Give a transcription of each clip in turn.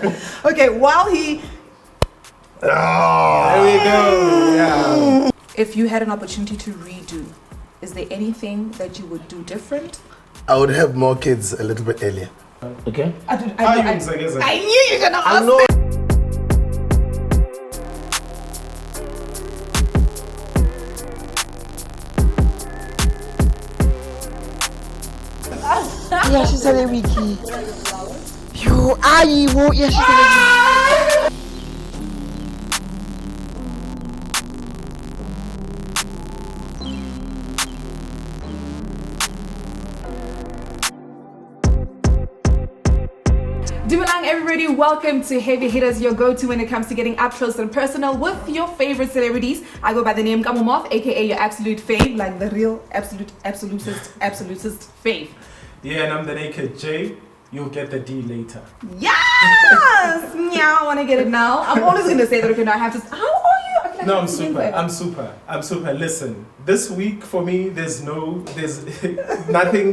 Okay, while he... There we go. Yeah. If you had an opportunity to redo, is there anything that you would do different? I would have more kids a little bit earlier. Okay. I knew you were gonna ask that. Yeah, she's a wiki. You are you? Yeah, she's a wiki. Dumelang everybody, welcome to Heavy Hitters, your go-to when it comes to getting up close and personal with your favorite celebrities. I go by the name Kamumoth, aka your absolute fave, like the real absolutist fave. Yeah, and I'm the naked J. You'll get the D later. Yes! Meow, I want to get it now. I'm always going to say that, okay, now I have to... How are you? I feel like No, I'm super. Listen, this week for me, there's nothing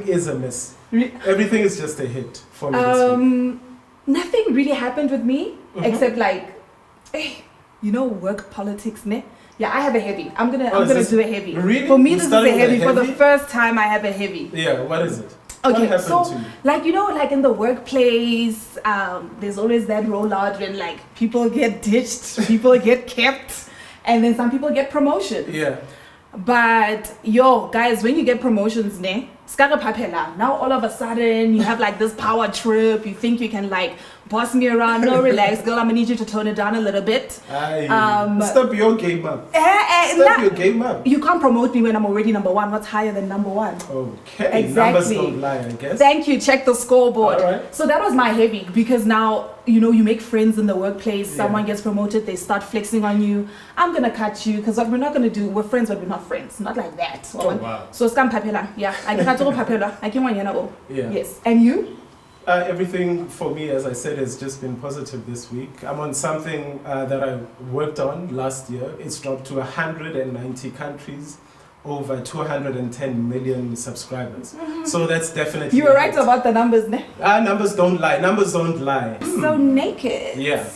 is a miss. Everything is just a hit for me this week. Nothing really happened with me, except like, work politics, ne? Yeah, I have a heavy. I'm gonna do a heavy. Really? For me, this is a heavy. For the first time, I have a heavy. Yeah, what is it? Okay, so like like in the workplace, there's always that rollout when like people get ditched, people get kept, and then some people get promotions. Yeah. But guys, when you get promotions, now all of a sudden you have like this power trip. You think you can like boss me around. No, relax, girl. I'm gonna need you to tone it down a little bit. Step your game up. Your game up. You can't promote me when I'm already number one. What's higher than number one? Okay. Exactly. Numbers don't lie, I guess. Thank you. Check the scoreboard. All right. So that was my heavy, because now you make friends in the workplace. Yeah. Someone gets promoted, they start flexing on you. I'm gonna cut you because what we're not gonna do. We're friends, but we're not friends. Not like that. Oh, wow. So scam papela. Yeah. I can't papela. I can't want Yeah. Yes. And you? Everything for me, as I said, has just been positive this week. I'm on something that I worked on last year. It's dropped to 190 countries, over 210 million subscribers. So that's definitely... You were right about the numbers, ne? Numbers don't lie. Numbers don't lie. So naked. Yeah.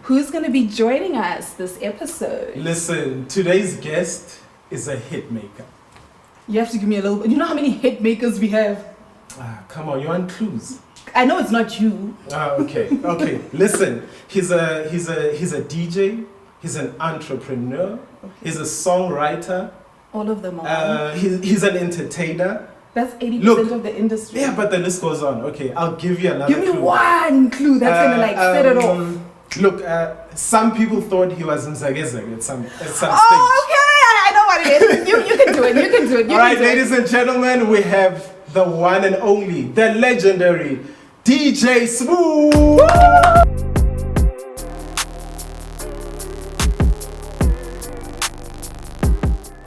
Who's going to be joining us this episode? Listen, today's guest is a hit maker. You have to give me a little... You know how many hit makers we have? Come on, you want clues? I know it's not you. Okay. Listen, he's a DJ. He's an entrepreneur. Okay. He's a songwriter. All of them are. He's an entertainer. That's 80% of the industry. Yeah, but the list goes on. Okay, I'll give you another clue. Give me one clue that's gonna like set it off. Look, some people thought he was in Zagezag at some stage. Okay, I know what it is. You can do it. All right, ladies and gentlemen, we have the one and only, the legendary DJ Sbu.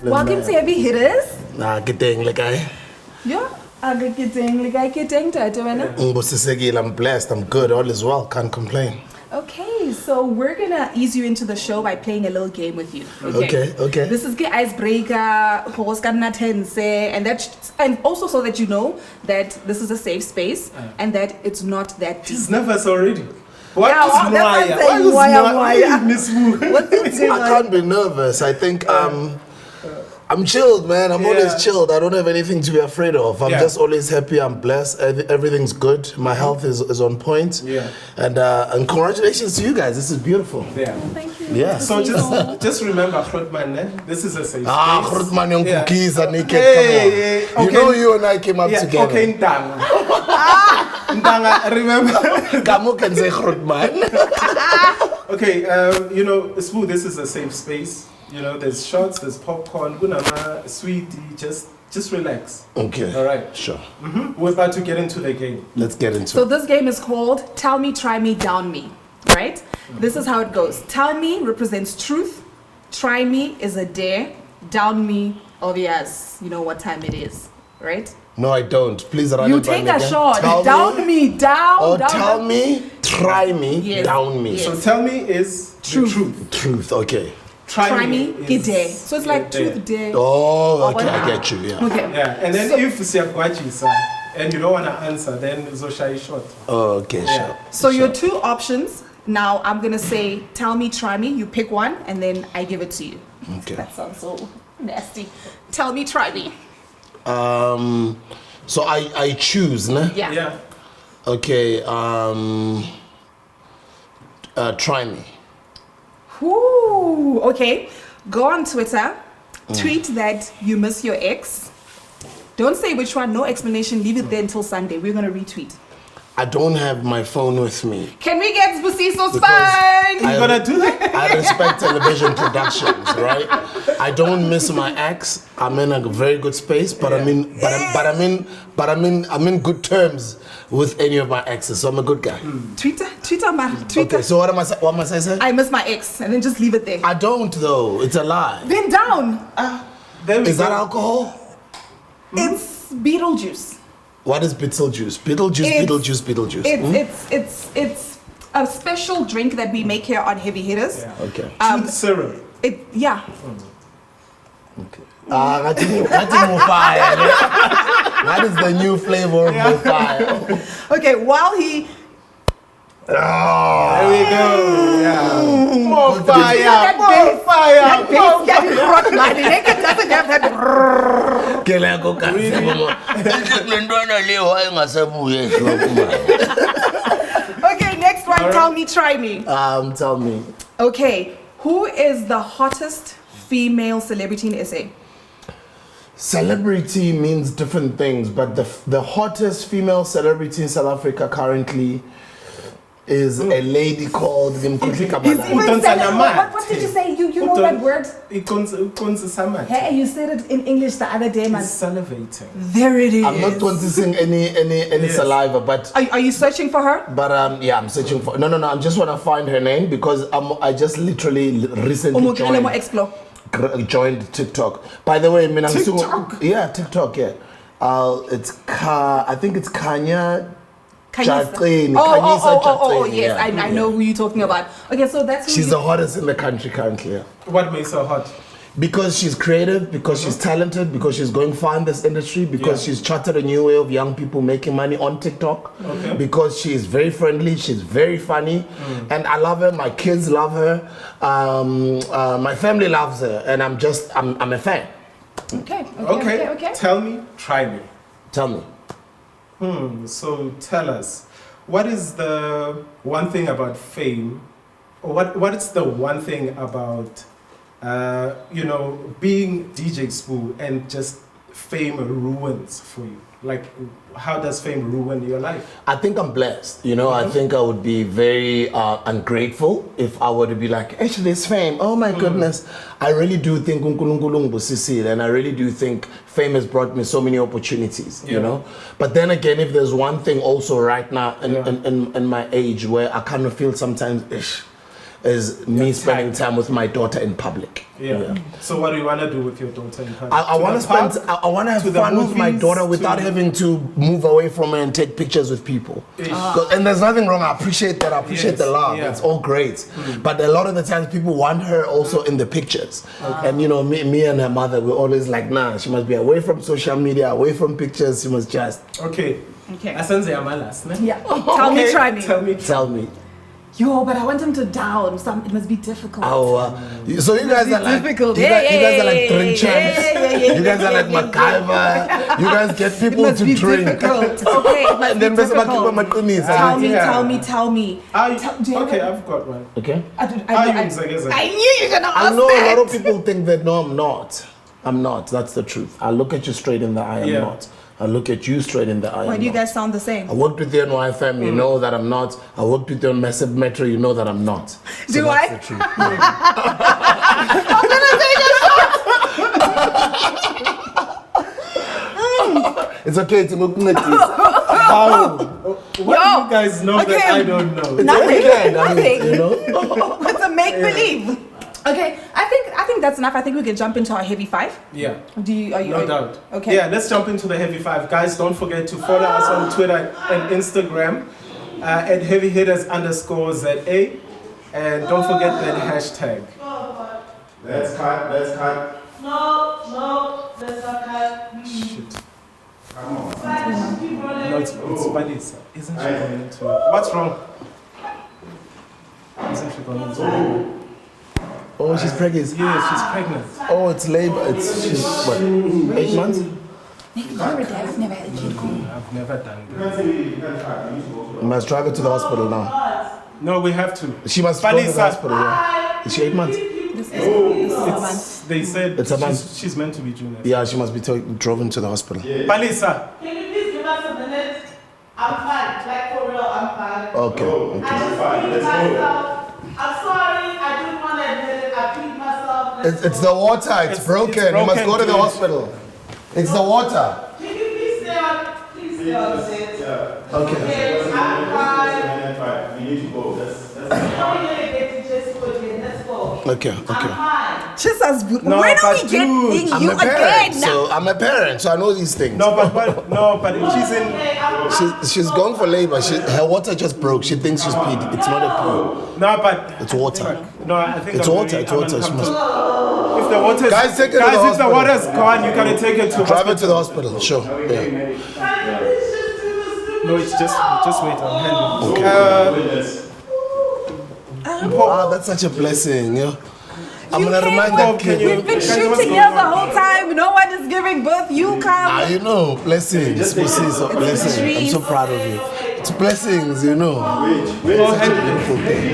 Welcome to Heavy Hitters. Getting like I. Yeah, I'm blessed. I'm good. All is well. Can't complain. Okay, so we're gonna ease you into the show by playing a little game with you. Okay. This is the icebreaker, and also so that you know that this is a safe space and that it's not that deep. He's nervous already. Why? I can't be nervous. I think I'm chilled, man. I'm always chilled. I don't have anything to be afraid of. I'm just always happy. I'm blessed. Everything's good. My health is on point. Yeah. And congratulations to you guys. This is beautiful. Yeah. Thank you. Yeah. So just remember, Grootman, this is a safe space. Grootman young cookies and naked. Hey, come on. You know you and I came up together. Okay, Ndanga. Ndanga, remember? Kamu can say Grootman. Okay, Sbu, this is a safe space. There's shots, there's popcorn, gunama, sweetie, just relax. Okay. All right. Sure. We're about to get into the game. Let's get into it. So this game is called Tell Me, Try Me, Down Me, right? This is how it goes. Tell me represents truth. Try me is a dare. Down me, obvious. You know what time it is, right? No, I don't. Please run you it by take me a again. shot. Tell Down me, down. Oh, down, tell down. me, try me, Yes. down me. Yes. So tell me is Truth. the truth. Truth, okay. Try me is dare. So it's like truth, dare. Oh, okay, I get you, yeah. Okay. Yeah, and then if Siakwachi and you don't want to answer, then Zosha is short. Oh, okay, sure. So sure. your two options Now I'm gonna say, tell me, try me. You pick one, and then I give it to you. Okay. That sounds so nasty. Tell me, try me. So I choose, ne? Yeah. Yeah. Okay. Try me. Ooh, okay. Go on Twitter, tweet that you miss your ex. Don't say which one, no explanation. Leave it there until Sunday. We're gonna retweet. I don't have my phone with me. Can we get Sbusiso's phone? You gonna do that? I respect television productions, right? I don't miss my ex. I'm in a very good space, but I'm in good terms with any of my exes. So I'm a good guy. Twitter, man. Twitter. Okay, so what must I say? I miss my ex, and then just leave it there. I don't though. It's a lie. Then down. Is that alcohol? It's Beetlejuice. What is Beetlejuice? Beetlejuice. It's a special drink that we make here on Heavy Hitters. Yeah. Okay. Truth serum. Yeah. Okay. That is the new flavor of Mofire. Okay, while he... There we go. Yeah. More That bass getting hot, man. The naked doesn't have that... Okay, next one. Tell me, try me. Tell me. Okay, who is the hottest female celebrity in SA? Celebrity means different things, but the hottest female celebrity in South Africa currently is a lady called Mkutli Kabala. What did you say? You know that word? Hey, you said it in English the other day, man. Salivating. There it is. I'm not consuming any saliva, but Are you searching for her? But yeah, I'm searching for. No. I just want to find her name because I just literally recently joined TikTok. By the way, TikTok? Yeah, TikTok. Yeah. I think it's Kanya. Oh, yes, Yeah. I know who you're talking about. Okay, so that's who She's the hottest in the country currently. Yeah. What makes her hot? Because she's creative, because she's talented, because she's going far in this industry, because she's charted a new way of young people making money on TikTok, because she is very friendly, she's very funny, and I love her. My kids love her, my family loves her, and I'm a fan. Okay. Tell me, try me. Tell me. So tell us, what is the one thing about fame, or what is the one thing about being DJ Sbu and just fame ruins for you? Like, how does fame ruin your life? I think I'm blessed. I think I would be very ungrateful if I were to be like, actually, it's fame. Oh my goodness. I really do think and I really do think fame has brought me so many opportunities, you know? But then again, if there's one thing also right now in my age where I kind of feel sometimes is me spending time with my daughter in public. Yeah. So what do you want to do with your daughter in public? I want to have fun with my daughter without having to move away from her and take pictures with people. And there's nothing wrong. I appreciate that. I appreciate the love. It's all great. But a lot of the times people want her also in the pictures. And me and her mother, we're always like, nah, she must be away from social media, away from pictures. She must just... Okay. Asenze amalas, ne? Yeah. Tell me, try me. Tell me. Yo, but I want him to down. It must be difficult. So you guys are like difficult. You guys are like drink champs. You guys are like MacGyver. You guys get people to drink. Okay, and then tell me. Okay, I've got one. Okay. I knew you were gonna ask I know that. a lot of people think that no, I'm not. I'm not. That's the truth. I look at you straight in the eye. I'm not. I look at you straight in the eye. Why do you guys sound the same? I worked with you on YFM, you know that I'm not. I worked with you on Massive Metro, you know that I'm not. So do I? That's the truth. I'm gonna take a shot. It's okay to look at this. What do you guys know that I don't know? Nothing. You know? It's a make-believe. Okay, I think that's enough. I think we can jump into our heavy five. Yeah. No doubt. Okay. Yeah, let's jump into the heavy five. Guys, don't forget to follow us on Twitter and Instagram at heavyhitters_ZA. And don't forget that hashtag. Let's cut. No, let's not cut. Shit. Come on. No, it's Vanessa. Isn't she going into it? What's wrong? Isn't she going into labor? Oh, she's pregnant. Yeah, she's pregnant. Oh, it's labor. She's what? 8 months? You're a dad. I've never had a kid. I've never done that. You must drive her to the hospital now. No, we have to. She must go to the hospital. Yeah. Is she 8 months? This is a month. They said It's a month. she's meant to be junior. Yeah, she must be driven to the hospital. Palisa. Can you please give us a minute? I'm fine. Like for real, I'm fine. Okay. I just peed myself. I'm sorry. I didn't want to admit it. I peed myself. It's the water. It's broken. You must go to the hospital. It's the water. Can you please stay on? Please stay on the set. Okay. Yes, I'm fine. We need to go. Let's How are you going to get to just go again? Let's go. Okay. I'm fine. Jesus, No, when are but we getting dude, I'm you a parent, again? so I'm a parent, so I know these things. No, but she's in. Okay, I'm She's going for labor. Her water just broke. She thinks she's peed. It's not a pee. No, but It's water. no, I think It's I'm water. very- It's water. She must If the water's Guys, take her to the if the hospital. water's gone, you gotta take her to drive her hospital. to the hospital. Sure. Yeah. No, it's just wait. I'll handle it. Ah, that's such a blessing. Yeah. I'm gonna remind that Can you- kid. We've been Guys, what's shooting going here the on? whole time. No one is giving birth. You come. Ah, you know, blessings. Blessings. Blessings. I'm so proud of you. It's blessings, you know. Go ahead. Beautiful thing.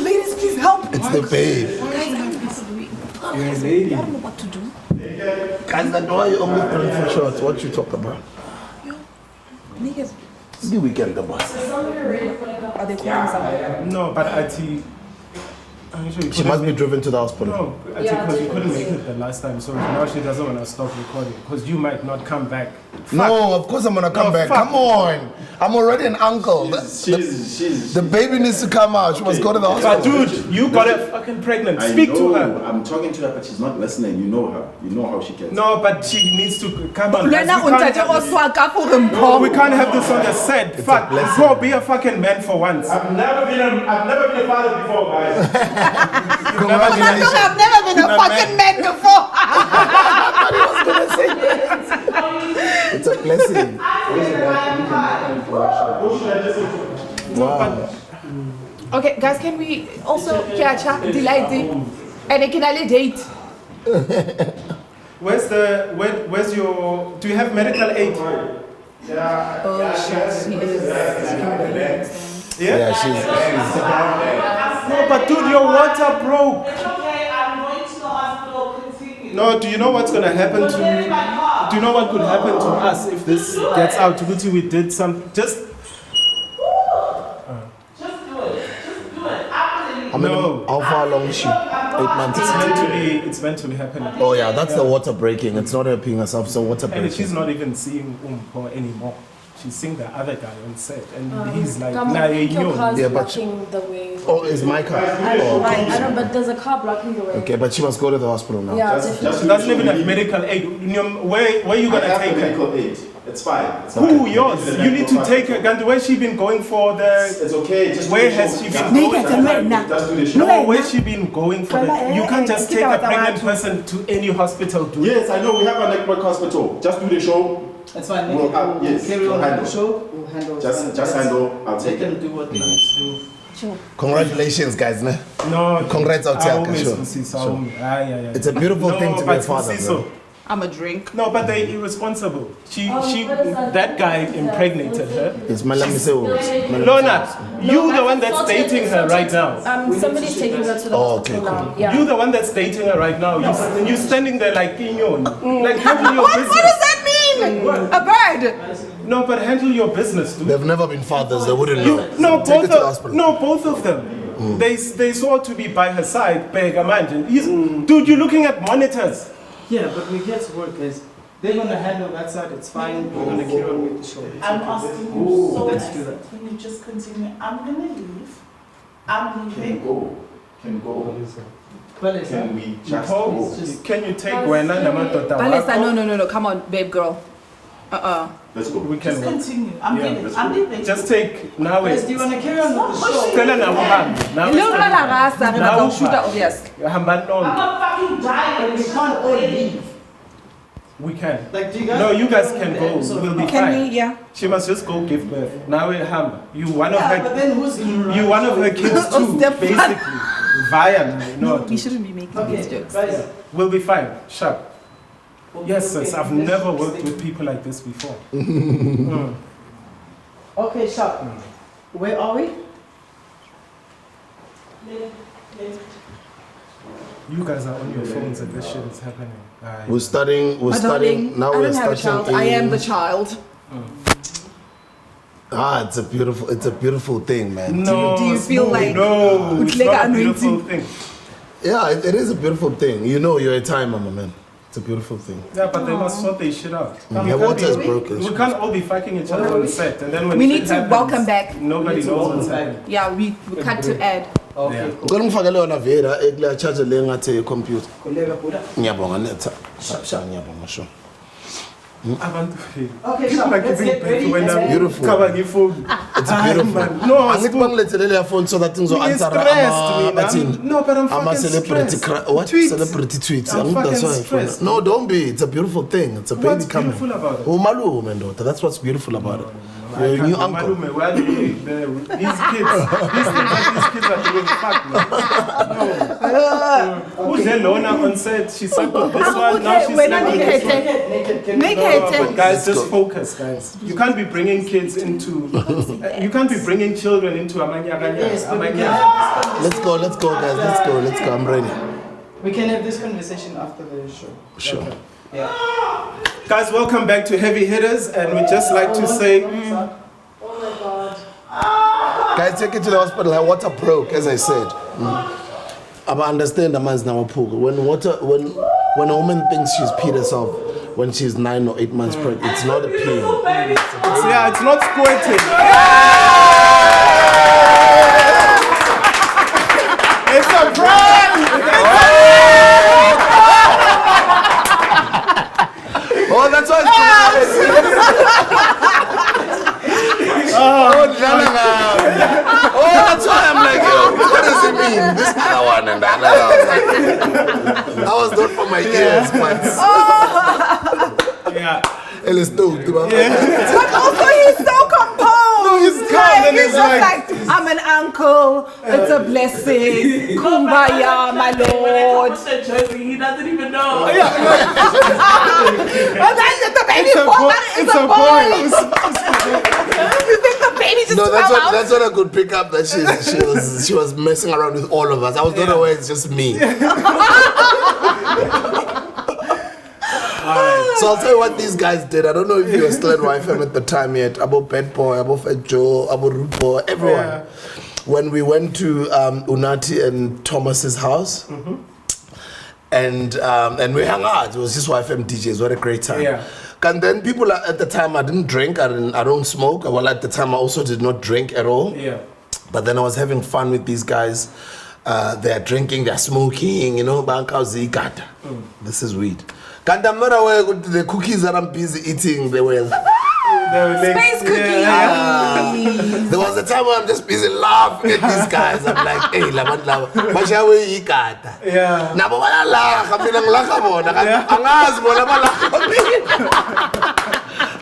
Ladies, please help. It's the babe. You're a lady. I don't know what to do. Guys, that why you only praying for shots. What you talk about? Niggas, The weekend, the boss. are they calling someone? No, but Ati. I'm sure you She must be driven to the hospital. No, because you couldn't make it the last time, so now she doesn't want to stop recording because you might not come back. No, of course I'm gonna come No, back. fuck. Come on. I'm already an uncle. she's The baby needs to come out. She must go to the hospital. But dude, you got her fucking pregnant. I Speak know, to her. I'm talking to her, but she's not listening. You know her. You know how she gets. No, but she needs to come on. guys. Lena We can't untate have this- oswaka for him. we can't have this on the set. Fuck, blessing. go be a fucking man for once. I've never been a father before, guys. Congratulations. I've never been a fucking man before. It's a blessing. Wow. Okay, guys, can we also catch up delay and can I date? Where's your? Do you have medical aid? Oh shit, she is. Yeah. Yeah, she's No, but dude, your water broke. It's okay. I'm going to the hospital. Continue. No, do you know what's gonna happen to? Do you know what could happen to us if this gets out? Gucci, we did some. Just Just do it. Just do it. I mean, No. how far along is she? 8 months. it's meant to be happening. Oh yeah, that's the water breaking. It's not her peeing herself, so water And she's breaking. not even seeing Umpo anymore. She's seeing the other guy on set, and he's like, Come, nah, I think your you. car's Yeah, but blocking the way. Oh, is my car? I Oh, don't, but there's a car blocking the way. okay, but she must go to the hospital now. Yeah, Just definitely. She doesn't even have medical aid. Where you I gonna have take the her? medical aid. It's fine. It's Who? fine. Yours? You need to take her. Gandhi, where's she been going for the? It's okay. Just do Where the has show. she been Just going? do the- Just do the show. No, where's she been going for the? You can't just take a pregnant person to any hospital, dude. Yes, I know. We have a network hospital. Just do the show. That's fine. We'll yes, carry we'll on with handle. the show. We'll handle. Just handle. I'll They take can it. do what they need to do. Congratulations, guys. Ne? No. Congrats out Sure. here, sure. It's It's a beautiful thing to be a father, bro. I'm a drink. No, but they're irresponsible. She, What is that? that guy impregnated her. It's Malamisewo. Lona, you the one that's dating her right now. Somebody's taking her to the Oh, okay, hospital cool. now. Yeah. You the one that's dating her right now. You standing there like Inyon. Like handle your What does business. that mean? A bird. No, but handle your business, dude. They've never been fathers. They wouldn't know. No, Take both it to the of hospital. no, both of them. They saw to be by her side. Beg, imagine. Dude, you're looking at monitors. Yeah, but we're here to work, guys. They're gonna handle that side. It's fine. We're gonna carry on with the show. It's I'm okay. asking you so Let's nice. do that. Can you just continue? I'm gonna leave. I'm Can leaving. go. Can go. But it's Can we just Paul, go? can you take Wena Namatota? Vanessa, no. Come on, babe girl. Let's go. We Just can continue. I'm Yeah, leaving. let's I'm go. leaving. just take now. Guys, do you wanna carry on with the show? Stella na uhamba. Now No, la rasa. Now Don't shoot what? her, obvious. Hamba I'm nonke. not fucking dying. We can't all leave. We can. Like, do you guys? No, you guys can go. We'll be Can fine. we? Yeah. She must just go give birth. Now we hammer. You one of Yeah, but her. then who's gonna You one of her kids too, Step basically. Via now. No, No, we shouldn't be making these Okay, jokes. guys. we'll be fine. Sharp. Yes, Okay, sis. I've let's- never worked with people like this before. Okay, sharp. Where are we? You guys are on your phones and this shit is happening. We're studying. We're My studying. darling, Now I we're don't have a studying. child. I am the child. It's a beautiful thing, man. No, Do you feel Sbu, like- no, it's Like not a anointing? beautiful thing. Yeah, it is a beautiful thing. You know, you're a timer, my man. It's a beautiful thing. Yeah, but they must sort their shit out. Your water is broken. We can't all be fucking each other on set, and then when We shit need to happens, welcome back. Nobody We need to knows welcome what's back. happening. Yeah, we cut to add. Okay, Yeah. cool. Ngicela ngifake leyo navera ekula charger le ngathi computer. Kollega Buddha. Ngiyabonga netha. Ngiyabonga sure. Abantu, Okay, people sharp. are Let's giving get birth ready. when I'm Beautiful. covering your phone. It's beautiful. No, Angithi Sbu, bangilethele leya phone so that things will Nigga, answer stressed, bathini. no, but I'm Ama fucking celebrity stressed. what Tweets. celebrity tweets. I'm Angithi that's fucking why. stressed. No, don't be. It's a beautiful thing. It's a baby What's coming. beautiful about it? Umalume ndoda. That's what's beautiful about it. You're a new uncle. Malume, where do you- these kids are doing fuck, man. No. Who's there, Lona on set? She sucked on this one, now she's We're not sucking this one. naked. Naked. Make No, it. but guys, just focus, guys. You can't be bringing kids into. You can't be bringing children into amanyaganya. Yes, but we can Amanyaganya. have this Let's go, guys. Let's go. I'm ready. We can have this conversation after the show. Sure. Yeah. Guys, welcome back to Heavy Hitters, and we'd just like to say. Oh my god. Guys, take it to the hospital. Her water broke, as I said. I understand the man's now pool. When a woman thinks she's peed herself when she's 9 or 8 months pregnant, it's not a pee. Yeah, it's not squirting. It's a prank! Oh, that's why oh, that's why I'm like, yo, what does it mean? This other one and the other one. That was not for my ears, but Yeah. it is too. But also he's so composed. No, he's calm Like, and he's he's just like- like, I'm an uncle. It's a blessing. Kumbaya, my lord. He doesn't even know. And then the baby It's a falls boy. out. It's It's a a boy. boy. You think the baby just No, fell out? that's what I could pick up that she was messing around with all of us. I was not aware it's just me. So I'll tell you what these guys did. I don't know if you were still at YFM at the time yet. About Bad Boy, about Fat Joe, about Root Boy, everyone. Yeah. When we went to Unati and Thomas's house, and we hung out. It was just YFM DJs. What a great time. Yeah. And then people at the time, I didn't drink. I don't smoke. Well, at the time, I also did not drink at all. Yeah. But then I was having fun with these guys. They're drinking, they're smoking, you know, Bankauzi, this is weed. Can't aware with the cookies that I'm busy eating, they were. Space cookies. There was a time where I'm just busy laughing at these guys. I'm like, hey, lava, mashawe ikata. Yeah. Nabo balalaga, mina ngilaka bona. Angazi bona balaka.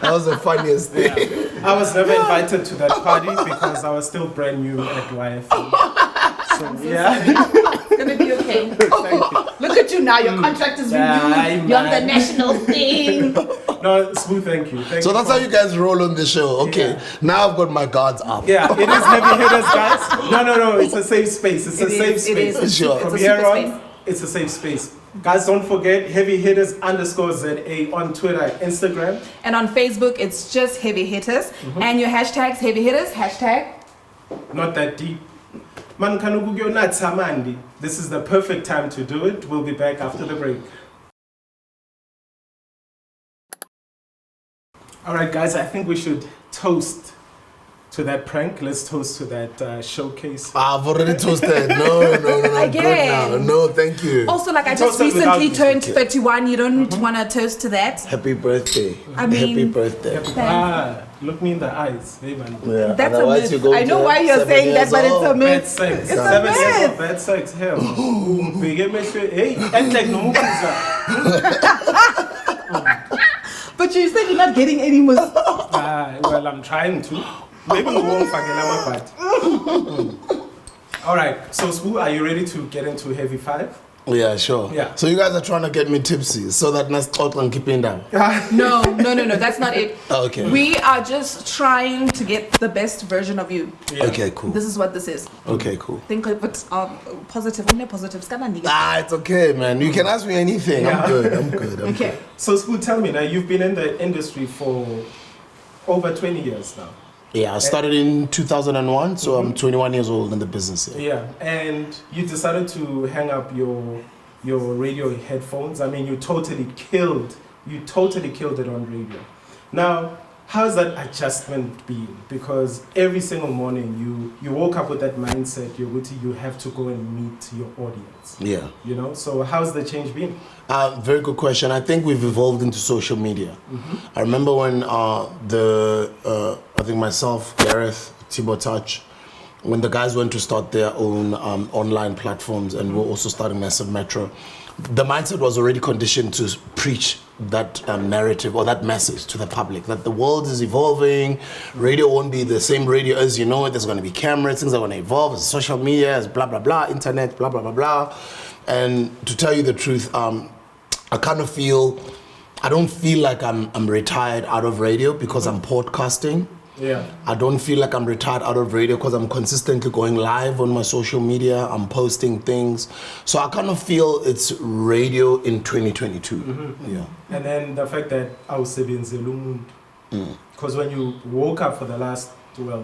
That was the funniest thing. I was never invited to that party because I was still brand new at YFM. So, yeah. It's gonna be okay. Look at you now. Your contract is renewed. You're on the national thing. No, Sbu, thank you. Thank So you that's for- how you guys roll on the show. Okay, now I've got my guards up. Yeah, it is Heavy Hitters, guys. No, it's a safe space. It's a safe It space. is. Sure. It's From a here super on, space. it's a safe space. Guys, don't forget Heavy Hitters _ZA on Twitter and Instagram. And on Facebook, it's just Heavy Hitters. And your hashtags, Heavy Hitters, hashtag. Not that deep. Man, kanugugyo na tsamandi. This is the perfect time to do it. We'll be back after the break. All right, guys, I think we should toast to that prank. Let's toast to that showcase. I've already toasted. No, I'm good Again. now. No, thank you. Also, like I just Toasted without recently me. turned 31. You don't want to toast to that? Happy birthday. I mean- Happy birthday. Look me in the eyes. Hey, man. Yeah. That's a Otherwise myth. you go I know to why you're 7 saying that, years but it's a old. Bad myth. sex. It's a 7 years myth. of bad sex. Hell. Hey, act like no you said you're not getting any more. Well, I'm trying to. Maybe we won't forget my part. All right. So, Sbu, are you ready to get into Heavy 5? Yeah, sure. Yeah. So you guys are trying to get me tipsy so that next talk can keep in down. No, that's not it. Okay. We are just trying to get the best version of you. Yeah. Okay, cool. This is what this is. Okay, cool. Think of it positive. Only positive. It's okay, man. You can ask me anything. Yeah. I'm good. Okay. So, Sbu, tell me now, you've been in the industry for over 20 years now. Yeah, I started in 2001, so I'm 21 years old in the business. Yeah, and you decided to hang up your radio headphones. I mean, you totally killed it on radio. Now, how's that adjustment been? Because every single morning you woke up with that mindset, you have to go and meet your audience. Yeah. You know, so how's the change been? Very good question. I think we've evolved into social media. I remember when I think myself, Gareth, Thibaut Touch, when the guys went to start their own online platforms and we're also starting Massive Metro, the mindset was already conditioned to preach that narrative or that message to the public, that the world is evolving, radio won't be the same radio as you know it, there's going to be cameras, things are going to evolve, it's social media, it's blah, blah, blah, internet, blah, blah, blah, blah. And to tell you the truth, I don't feel like I'm retired out of radio because I'm podcasting. Yeah. I don't feel like I'm retired out of radio because I'm consistently going live on my social media. I'm posting things. So I kind of feel it's radio in 2022. Yeah. And then the fact that I was because when you woke up for the last, a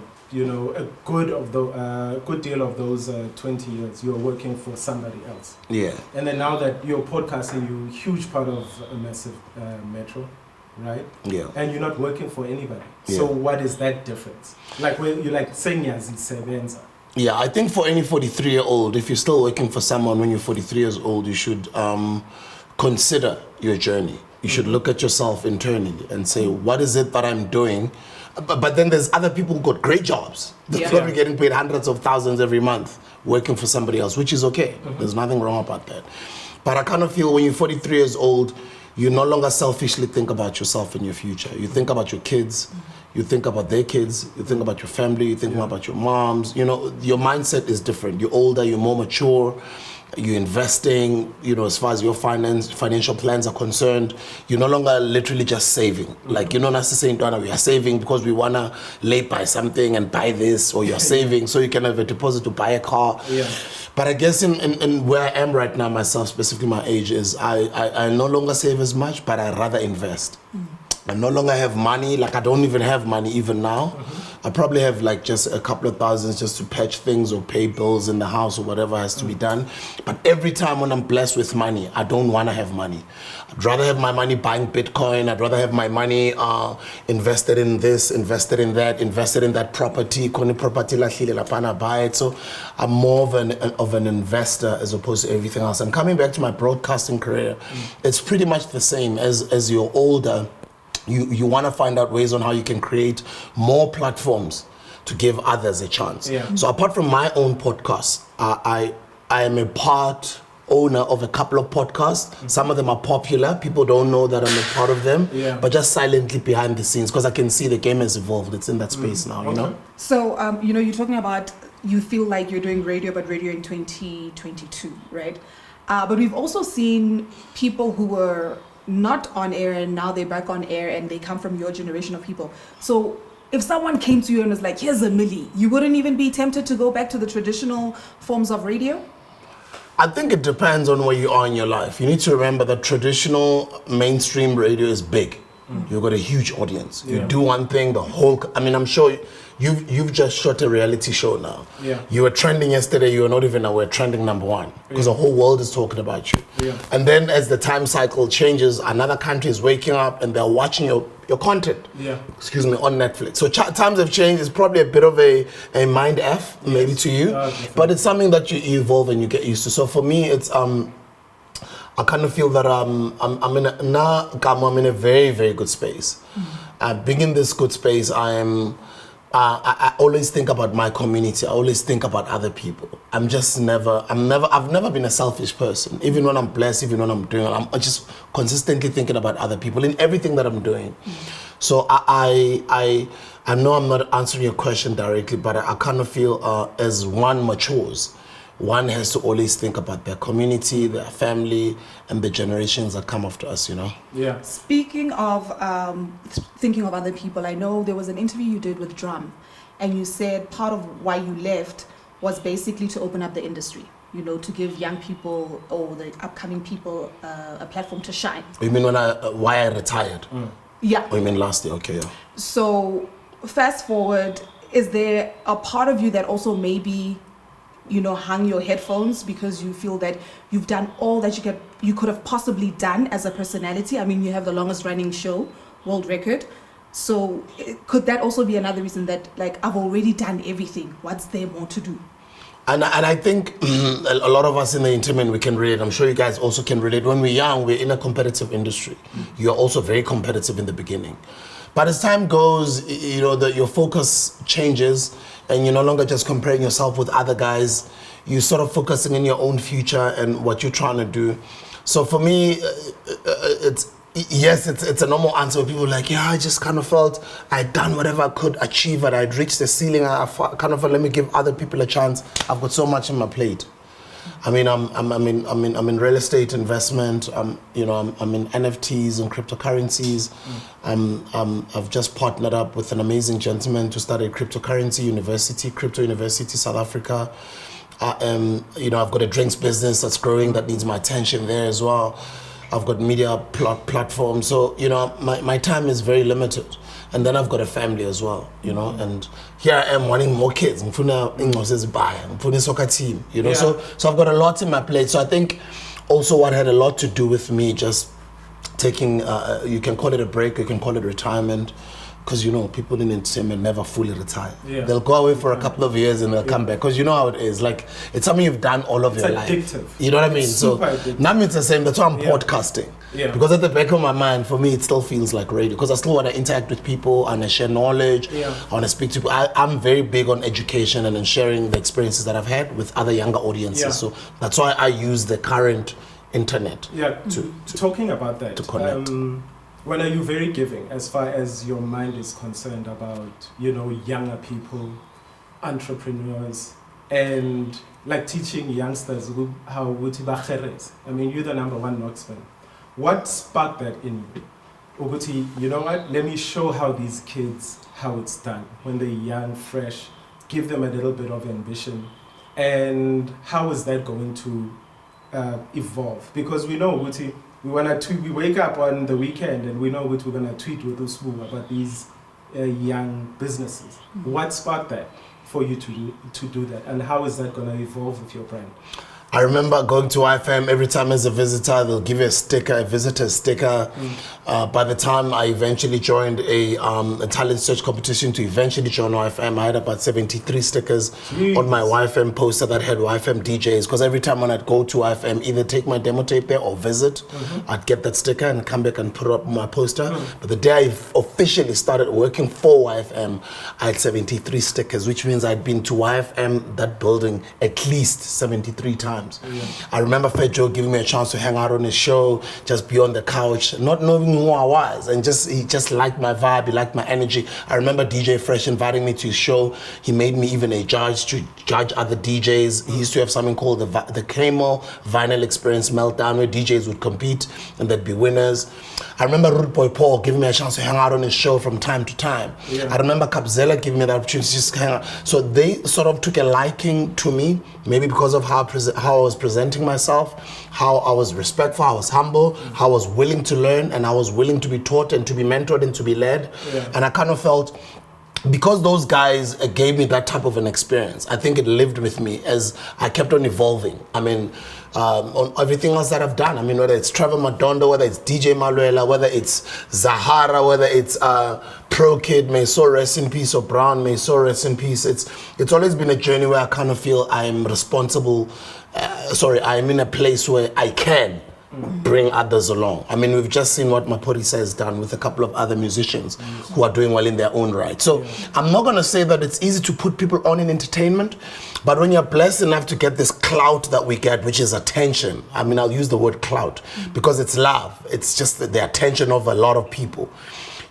good deal of those 20 years, you're working for somebody else. Yeah. And then now that you're podcasting, you're a huge part of a Massive Metro, right? Yeah. And you're not working for anybody. Yeah. So what is that difference? Like when you're like seniors in Sebenza. Yeah, I think for any 43-year-old, if you're still working for someone when you're 43 years old, you should consider your journey. You should look at yourself internally and say, what is it that I'm doing? But then there's other people who got great jobs. They're probably getting paid hundreds of thousands every month working for somebody else, which is okay. There's nothing wrong about that. But I kind of feel when you're 43 years old, you no longer selfishly think about yourself and your future. You think about your kids, you think about their kids, you think about your family, you think about your moms. You know, your mindset is different. You're older, you're more mature, you're investing, as far as your financial plans are concerned. You're no longer literally just saving. Like, you're not necessarily saying, we are saving because we want to lay by something and buy this, or you're saving so you can have a deposit to buy a car. Yeah. But I guess in where I am right now, myself, specifically my age, is I no longer save as much, but I rather invest. I no longer have money, like I don't even have money even now. I probably have like just a couple of thousands just to patch things or pay bills in the house or whatever has to be done. But every time when I'm blessed with money, I don't want to have money. I'd rather have my money buying Bitcoin. I'd rather have my money invested in this, invested in that property. Buy it. So I'm more of an investor as opposed to everything else. And coming back to my broadcasting career, it's pretty much the same. As you're older, you want to find out ways on how you can create more platforms to give others a chance. Yeah. So apart from my own podcast, I am a part owner of a couple of podcasts. Some of them are popular. People don't know that I'm a part of them, but just silently behind the scenes, because I can see the game has evolved. It's in that space now, you know? So, you're talking about, you feel like you're doing radio, but radio in 2022, right? But we've also seen people who were not on air and now they're back on air and they come from your generation of people. So if someone came to you and was like, here's a milli, you wouldn't even be tempted to go back to the traditional forms of radio? I think it depends on where you are in your life. You need to remember that traditional mainstream radio is big. You've got a huge audience. You do one thing, I'm sure you've just shot a reality show now. Yeah. You were trending yesterday, you were not even aware, trending #1, because the whole world is talking about you. Yeah. And then as the time cycle changes, another country is waking up and they're watching your content. Yeah. On Netflix. So times have changed. It's probably a bit of a mind F, maybe to you, but it's something that you evolve and you get used to. So for me, it's I kind of feel that I'm in a very, very good space. Being in this good space, I'm I always think about my community. I always think about other people. I've never been a selfish person. Even when I'm blessed, even when I'm doing, I'm just consistently thinking about other people in everything that I'm doing. So I know I'm not answering your question directly, but I kind of feel as one matures, one has to always think about their community, their family, and the generations that come after us, you know? Yeah. Speaking of thinking of other people, I know there was an interview you did with Drum, and you said part of why you left was basically to open up the industry, you know, to give young people or the upcoming people a platform to shine. You mean why I retired? Yeah. Oh, you mean last year? Okay, yeah. So fast forward, is there a part of you that also maybe, you know, hung your headphones because you feel that you've done all that you could have possibly done as a personality? I mean, you have the longest running show, world record. So could that also be another reason that, like, I've already done everything, what's there more to do? And I think a lot of us in the entertainment, we can relate. I'm sure you guys also can relate. When we're young, we're in a competitive industry. You're also very competitive in the beginning. But as time goes, you know, your focus changes and you're no longer just comparing yourself with other guys. You're sort of focusing in your own future and what you're trying to do. So for me, it's a normal answer when people are like, yeah, I just kind of felt I'd done whatever I could achieve and I'd reached the ceiling. I kind of felt, let me give other people a chance. I've got so much on my plate. I mean, I'm in real estate investment. I'm in NFTs and cryptocurrencies. I've just partnered up with an amazing gentleman to start a crypto university, South Africa. I've got a drinks business that's growing that needs my attention there as well. I've got media platforms, so you know my time is very limited, and then I've got a family as well, you know. And here I am wanting more kids. I'm putting a soccer team, you know. Yeah. So I've got a lot in my plate. So I think also what had a lot to do with me just taking, you can call it a break, you can call it retirement. Because, you know, people in entertainment never fully retire. Yeah. They'll go away for a couple of years and they'll come back. Because you know how it is. Like, it's something you've done all of your life. It's addictive. You know what I mean? So addictive. Now it's the same. That's why I'm podcasting. Yeah. Because at the back of my mind, for me, it still feels like radio. Because I still want to interact with people and I share knowledge. Yeah. I want to speak to people. I'm very big on education and on sharing the experiences that I've had with other younger audiences. Yeah. So that's why I use the current internet. Yeah. Talking about that. To connect. When are you very giving as far as your mind is concerned about, you know, younger people, entrepreneurs, and like teaching youngsters how to be? I mean, you're the #1 Knoxman. What sparked that in you? Uguti, you know what? Let me show how these kids, how it's done. When they're young, fresh, give them a little bit of ambition. And how is that going to evolve? Because we know, Uguti, we wake up on the weekend and we know what we're going to tweet with Sbu about these young businesses. Mm-hmm. What sparked that for you to do that? And how is that going to evolve with your brand? I remember going to IFM every time as a visitor, they'll give you a sticker, a visitor sticker. By the time I eventually joined a talent search competition to eventually join YFM, I had about 73 stickers on my YFM poster that had YFM DJs. Because every time when I'd go to YFM, either take my demo tape there or visit, I'd get that sticker and come back and put it up on my poster. But the day I officially started working for YFM, I had 73 stickers, which means I'd been to YFM, that building, at least 73 times. Yeah. I remember Fat Joe giving me a chance to hang out on his show, just be on the couch, not knowing who I was, and he just liked my vibe, he liked my energy. I remember DJ Fresh inviting me to his show. He made me even a judge to judge other DJs. He used to have something called the Cremo Vinyl Experience Meltdown, where DJs would compete and there'd be winners. I remember Rude Boy Paul giving me a chance to hang out on his show from time to time. Yeah. I remember Kapzela giving me the opportunity to just hang out. So they sort of took a liking to me, maybe because of how I was presenting myself, how I was respectful, I was humble, how I was willing to learn, and I was willing to be taught and to be mentored and to be led. Yeah. And I kind of felt, because those guys gave me that type of an experience, I think it lived with me as I kept on evolving. I mean, on everything else that I've done. I mean, whether it's Trevor Madondo, whether it's DJ Maluela, whether it's Zahara, whether it's Pro Kid, may so rest in peace, or Brown, may so rest in peace. It's always been a journey where I kind of feel I'm responsible. I'm in a place where I can bring others along. I mean, we've just seen what Maphorisa has done with a couple of other musicians who are doing well in their own right. So I'm not going to say that it's easy to put people on in entertainment, but when you're blessed enough to get this clout that we get, which is attention, I mean, I'll use the word clout because it's love. It's just the attention of a lot of people.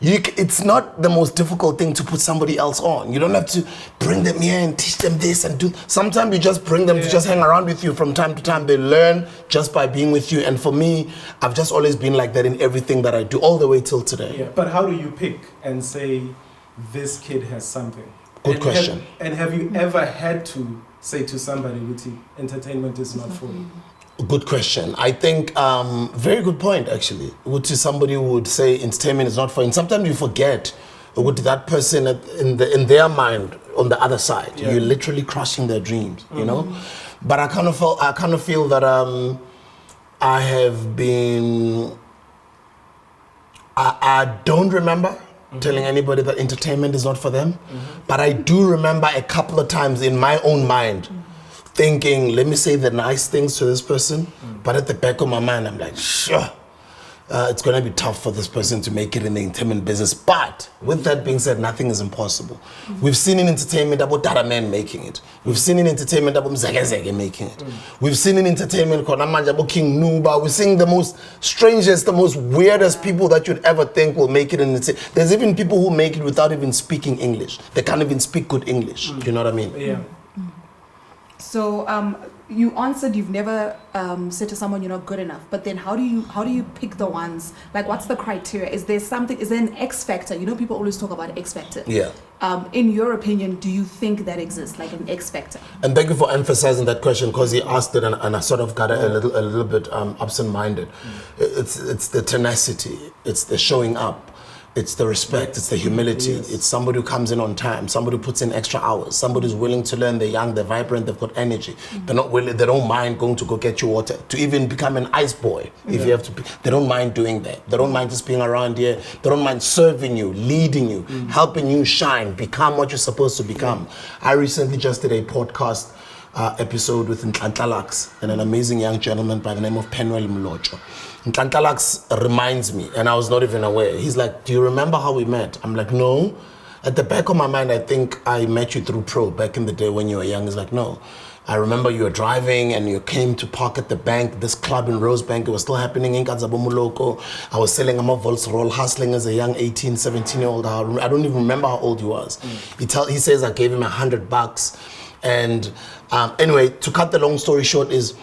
It's not the most difficult thing to put somebody else on. You don't have to bring them here and teach them this and do. Sometimes you just bring them to just hang around with you from time to time. They learn just by being with you. And for me, I've just always been like that in everything that I do, all the way till today. Yeah, but how do you pick and say this kid has something? Good question. Have you ever had to say to somebody, Uti, entertainment is not for you? Good question. I think very good point actually. Somebody who would say entertainment is not for you. And sometimes you forget that person in their mind on the other side. Yeah. You're literally crushing their dreams, you know. But I kind of feel that I have been. I don't remember telling anybody that entertainment is not for them, but I do remember a couple of times in my own mind. Thinking, let me say the nice things to this person, but at the back of my mind, I'm like, sure, it's going to be tough for this person to make it in the entertainment business. But with that being said, nothing is impossible. We've seen in entertainment about Dada Man making it. We've seen in entertainment about Mzegezege making it. We've seen in entertainment about King Nuba. We're seeing the most strangest, the most weirdest people that you'd ever think will make it in entertainment. There's even people who make it without even speaking English. They can't even speak good English. Do you know what I mean? Yeah. So you answered you've never said to someone you're not good enough, but then how do you pick the ones? Like, what's the criteria? Is there an X factor? You know, people always talk about X factor. Yeah. In your opinion, do you think that exists, like an X factor? And thank you for emphasizing that question, because he asked it and I sort of got a little bit absent-minded. It's the tenacity, it's the showing up. It's the respect, it's the humility, it's somebody who comes in on time, somebody who puts in extra hours, somebody who's willing to learn, they're young, they're vibrant, they've got energy. They're not willing, they don't mind going to go get you water, to even become an ice boy if you have to. They don't mind doing that. They don't mind just being around here. They don't mind serving you, leading you, helping you shine, become what you're supposed to become. I recently just did a podcast episode with Ntlantla and an amazing young gentleman by the name of Penwell Mlocho. Ntlantla reminds me, and I was not even aware. He's like, do you remember how we met? I'm like, no. At the back of my mind, I think I met you through Pro back in the day when you were young. He's like, no. I remember you were driving and you came to park at the bank, this club in Rosebank. It was still happening in Kazabomuloko. I was selling a Volts roll, hustling as a young 18, 17-year-old. I don't even remember how old he was. He says I gave him $100. And anyway, to cut the long story short is,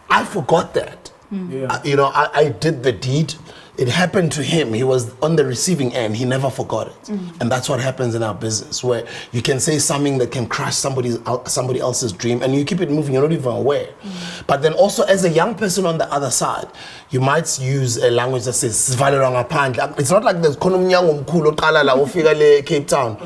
I forgot that. I did the deed. It happened to him. He was on the receiving end. He never forgot it. And that's what happens in our business, where you can say something that can crush somebody else's dream and you keep it moving, you're not even aware. But then also as a young person on the other side, you might use a language that says, it's not like there's Cape Town.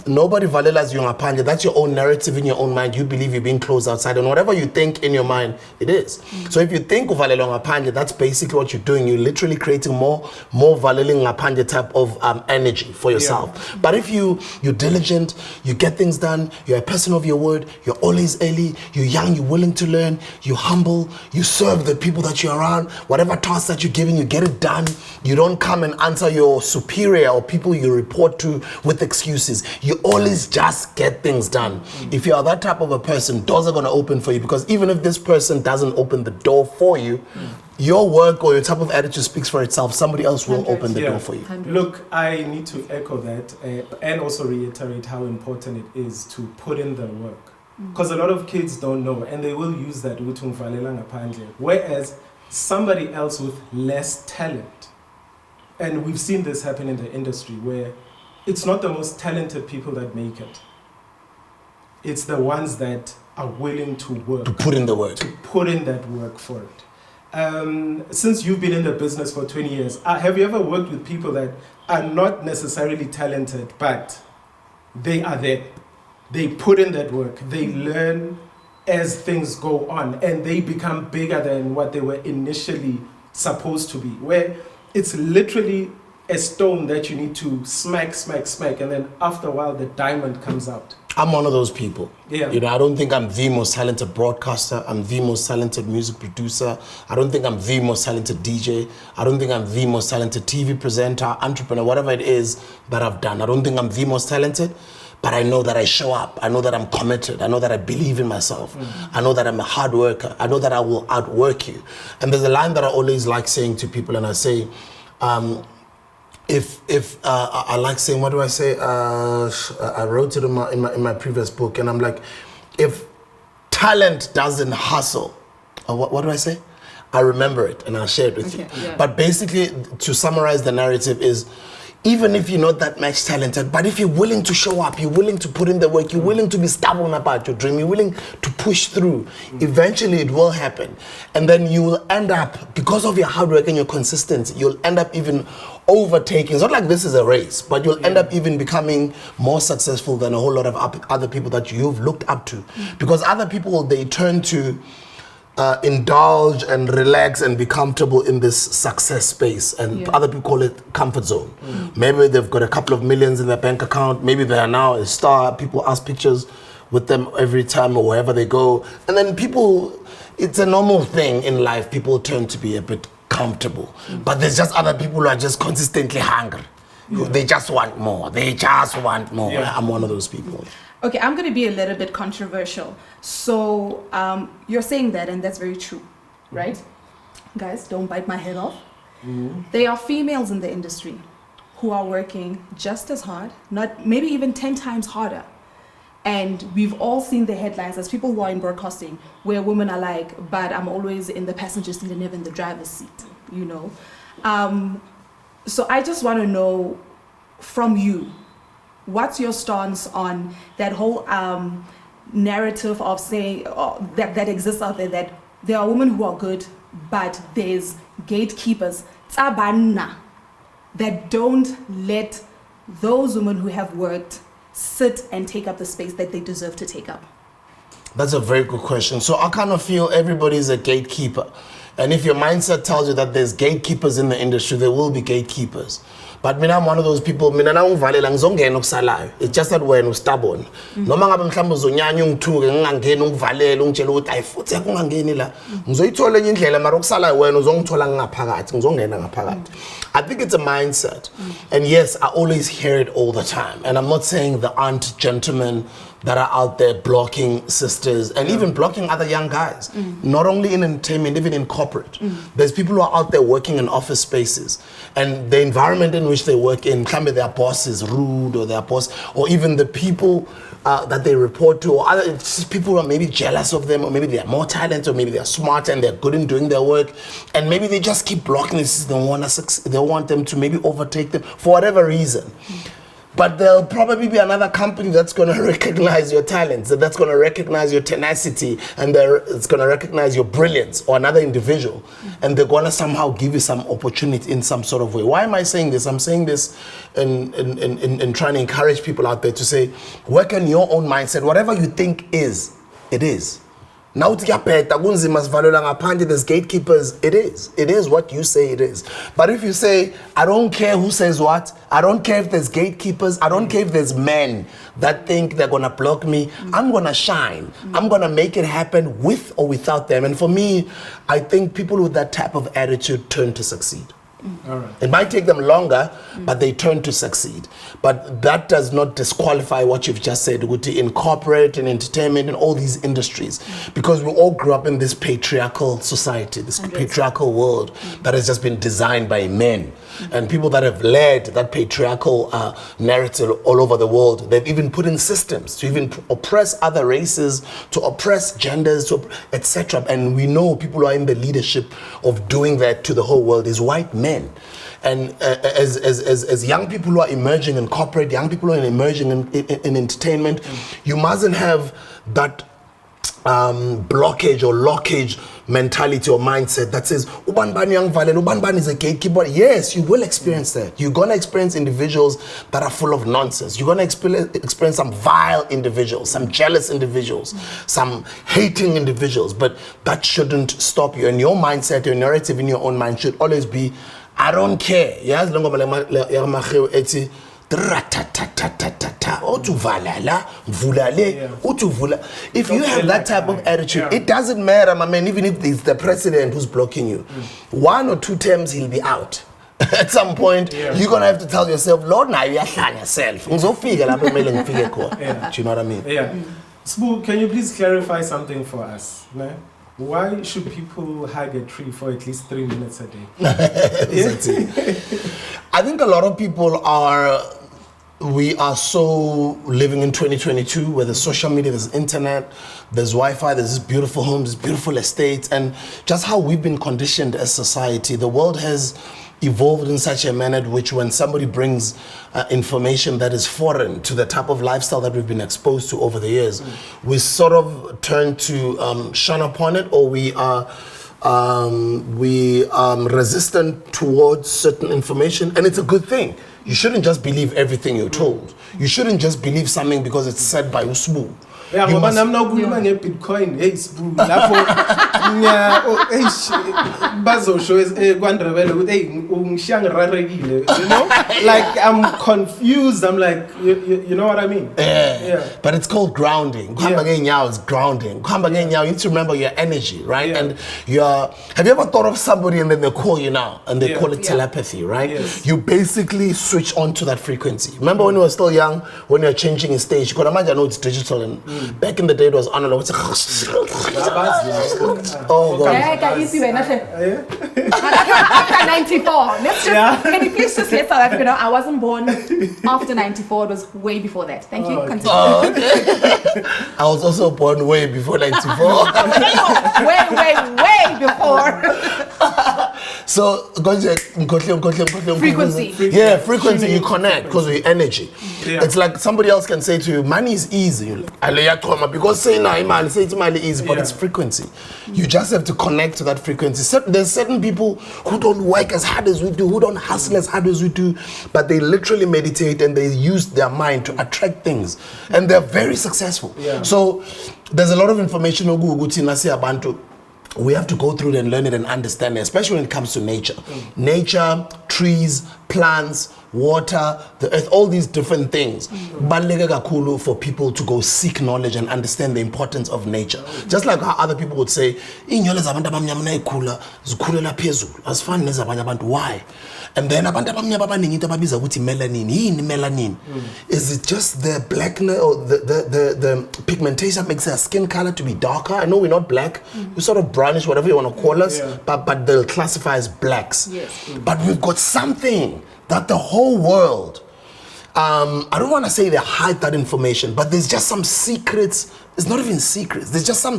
Nobody valelas you ngaphandle. That's your own narrative in your own mind. You believe you're being closed outside, and whatever you think in your mind, it is. So if you think uvalelwa ngaphandle, that's basically what you're doing. You're literally creating more valeling ngaphandle type of energy for yourself. But if you're diligent, you get things done, you're a person of your word, you're always early, you're young, you're willing to learn, you're humble, you serve the people that you're around, whatever task that you're given, you get it done. You don't come and answer your superior or people you report to with excuses. You always just get things done. If you are that type of a person, doors are going to open for you, because even if this person doesn't open the door for you, your work or your type of attitude speaks for itself. Somebody else will open the door for you. 100. Look, I need to echo that and also reiterate how important it is to put in the work. Because a lot of kids don't know, and they will use that, whereas somebody else with less talent, and we've seen this happen in the industry, where it's not the most talented people that make it. It's the ones that are willing to work. To put in the work. To put in that work for it. Since you've been in the business for 20 years, have you ever worked with people that are not necessarily talented, but they are there? They put in that work. They learn as things go on, and they become bigger than what they were initially supposed to be. Where it's literally a stone that you need to smack, and then after a while the diamond comes out. I'm one of those people. Yeah. You know, I don't think I'm the most talented broadcaster. I'm the most talented music producer. I don't think I'm the most talented DJ. I don't think I'm the most talented TV presenter, entrepreneur, whatever it is that I've done. I don't think I'm the most talented, but I know that I show up. I know that I'm committed. I know that I believe in myself. I know that I'm a hard worker. I know that I will outwork you. And there's a line that I always like saying to people, and I say, I like saying, what do I say? I wrote it in my previous book, and I'm like, if talent doesn't hustle, what do I say? I remember it and I'll share it with you. Yeah. But basically, to summarize the narrative is, even if you're not that much talented, but if you're willing to show up, you're willing to put in the work, you're willing to be stubborn about your dream, you're willing to push through, eventually it will happen. And then you will end up, because of your hard work and your consistency, you'll end up even overtaking. It's not like this is a race, but you'll end up even becoming more successful than a whole lot of other people that you've looked up to. Because other people, they turn to indulge and relax and be comfortable in this success space, and other people call it comfort zone. Maybe they've got a couple of millions in their bank account, maybe they are now a star, people ask pictures with them every time or wherever they go, and then people, it's a normal thing in life, people turn to be a bit comfortable. But there's just other people who are just consistently hungry. They just want more. I'm one of those people. Okay, I'm going to be a little bit controversial. So you're saying that, and that's very true, right? Guys, don't bite my head off. There are females in the industry who are working just as hard, not maybe even 10 times harder. And we've all seen the headlines as people who are in broadcasting, where women are like, but I'm always in the passenger seat and never in the driver's seat, you know? So I just want to know from you, what's your stance on that whole narrative of saying that exists out there, that there are women who are good, but there's gatekeepers, tsabana, that don't let those women who have worked sit and take up the space that they deserve to take up? That's a very good question. So I kind of feel everybody's a gatekeeper. And if your mindset tells you that there's gatekeepers in the industry, there will be gatekeepers. But I'm one of those people, it's just that we're stubborn. Noma ngabe mhlawumbe uzonyanya ungithuke ngingangeni ungivalele ungitshela ukuthi ayifuthi akungangeni la. Ngizoyithola enye indlela mara okusala wena uzongithola ngaphakathi, ngizongena ngaphakathi. I think it's a mindset. And yes, I always hear it all the time. And I'm not saying there aren't gentlemen that are out there blocking sisters and even blocking other young guys. Not only in entertainment, even in corporate. There's people who are out there working in office spaces, and the environment in which they work in, maybe their boss is rude, or their boss, or even the people that they report to, or other people who are maybe jealous of them, or maybe they're more talented, or maybe they're smart and they're good in doing their work, and maybe they just keep blocking this. They want them to maybe overtake them for whatever reason. But there'll probably be another company that's going to recognize your talents, that's going to recognize your tenacity, and it's going to recognize your brilliance, or another individual. And they're going to somehow give you some opportunity in some sort of way. Why am I saying this? I'm saying this in trying to encourage people out there to say, work on your own mindset. Whatever you think is, it is. Now there's gatekeepers, it is what you say it is. But if you say, I don't care who says what, I don't care if there's gatekeepers, I don't care if there's men that think they're gonna block me, I'm gonna shine. I'm gonna make it happen with or without them. And for me, I think people with that type of attitude turn to succeed. All right. It might take them longer, but they turn to succeed. But that does not disqualify what you've just said, in corporate and entertainment and all these industries, because we all grew up in this patriarchal society, this patriarchal world that has just been designed by men. And people that have led that patriarchal narrative all over the world, they've even put in systems to even oppress other races, to oppress genders, etc. And we know people who are in the leadership of doing that to the whole world is white men. And as young people who are emerging in corporate, young people who are emerging in entertainment, you mustn't have that blockage or lockage mentality or mindset that says Ubanban is a gatekeeper. Yes, you will experience that. You're going to experience individuals that are full of nonsense. You're going to experience some vile individuals, some jealous individuals, some hating individuals, but that shouldn't stop you. And your mindset, your narrative in your own mind should always be, I don't care. Yes, If you have that type of attitude, it doesn't matter, my man, even if it's the president who's blocking you. 1 or 2 terms, he'll be out. At some point, you're going to have to tell yourself, Lord, now you are yourself. Do you know what I mean? Yeah. Sbu, can you please clarify something for us? No? Why should people hug a tree for at least 3 minutes a day? I think a lot of people we are so living in 2022 where there's social media, there's internet, there's Wi-Fi, there's this beautiful homes, there's beautiful estates, and just how we've been conditioned as society. The world has evolved in such a manner which when somebody brings information that is foreign to the type of lifestyle that we've been exposed to over the years, we sort of turn to shun upon it, or we are resistant towards certain information, and it's a good thing. You shouldn't just believe everything you're told. You shouldn't just believe something because it's said by Sbu. Yeah, but I'm not going to get Bitcoin. Hey, Sbu. You know? Like, I'm confused. I'm like, you know what I mean? Yeah. But it's called grounding. Is grounding. You need to remember your energy, right? Yeah. And have you ever thought of somebody and then they call you now and they call it telepathy, right? Yes. You basically switch on to that frequency. Remember when you were still young, when you're changing a stage, you could imagine, I know it's digital, and back in the day it was analog. It's oh God. After 94. Can you please just let South Africa know I wasn't born after 94. It was way before that. Thank you. Continue. Okay. I was also born way before 94. way before. So, Frequency. Yeah, frequency, you connect because of your energy. Yeah. It's like somebody else can say to you, money is easy. Because say it's money easy, but it's frequency. You just have to connect to that frequency. There's certain people who don't work as hard as we do, who don't hustle as hard as we do, but they literally meditate and they use their mind to attract things. And they're very successful. Yeah. So there's a lot of information we have to go through it and learn it and understand it, especially when it comes to nature. Nature, trees, plants, water, the earth, all these different things. For people to go seek knowledge and understand the importance of nature. Just like how other people would say, why? And then melanin. Is it just the blackness or the pigmentation that makes our skin color to be darker? I know we're not black, we're sort of brownish, whatever you want to call us, but they'll classify as blacks. Yes. But we've got something that the whole world, I don't want to say they hide that information, but there's just some secrets. It's not even secrets. There's just some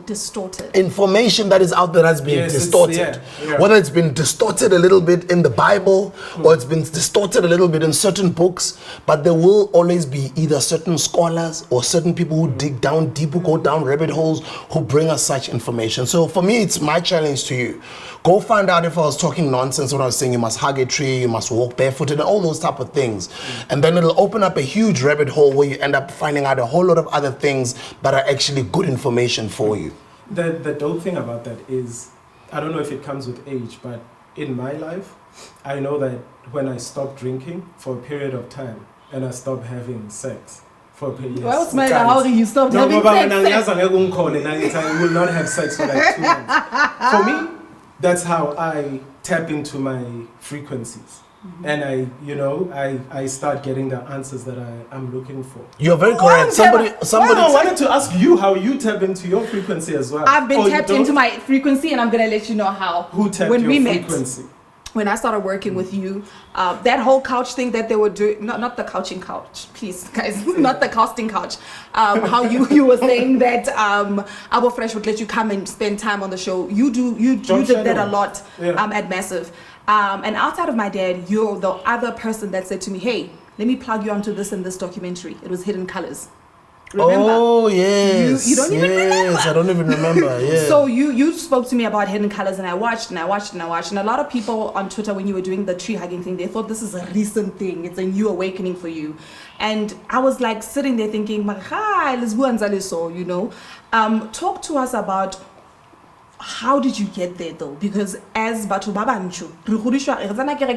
distorted information that is out there that's been distorted. Whether it's been distorted a little bit in the Bible or it's been distorted a little bit in certain books, but there will always be either certain scholars or certain people who dig down deep, who go down rabbit holes, who bring us such information. So for me, it's my challenge to you. Go find out if I was talking nonsense when I was saying you must hug a tree, you must walk barefooted, and all those type of things. And then it'll open up a huge rabbit hole where you end up finding out a whole lot of other things that are actually good information for you. The dope thing about that is, I don't know if it comes with age, but in my life, I know that when I stop drinking for a period of time and I stop having sex for a period of time. Well, how do you stop having sex? I will not have sex for like 2 months. For me, that's how I tap into my frequencies. And I start getting the answers that I'm looking for. You're very correct. Somebody I wanted to ask you how you tap into your frequency as well. I've been tapped into my frequency, and I'm gonna let you know how. Who tapped when your we frequency? Met, when I started working with you, that whole couch thing that they were doing, not the couching couch, please guys, not the casting couch. How you were saying that Abo Fresh would let you come and spend time on the show. You did that a lot at Massive. And outside of my dad, you're the other person that said to me, hey, let me plug you onto this and this documentary. It was Hidden Colors. Remember? Oh, yes. You don't even remember? Yes, I don't even remember. Yeah. So you spoke to me about Hidden Colors, and I watched. And a lot of people on Twitter, when you were doing the tree hugging thing, they thought this is a recent thing. It's a new awakening for you. And I was like sitting there thinking, talk to us about how did you get there though? Because as Batho Babanchu,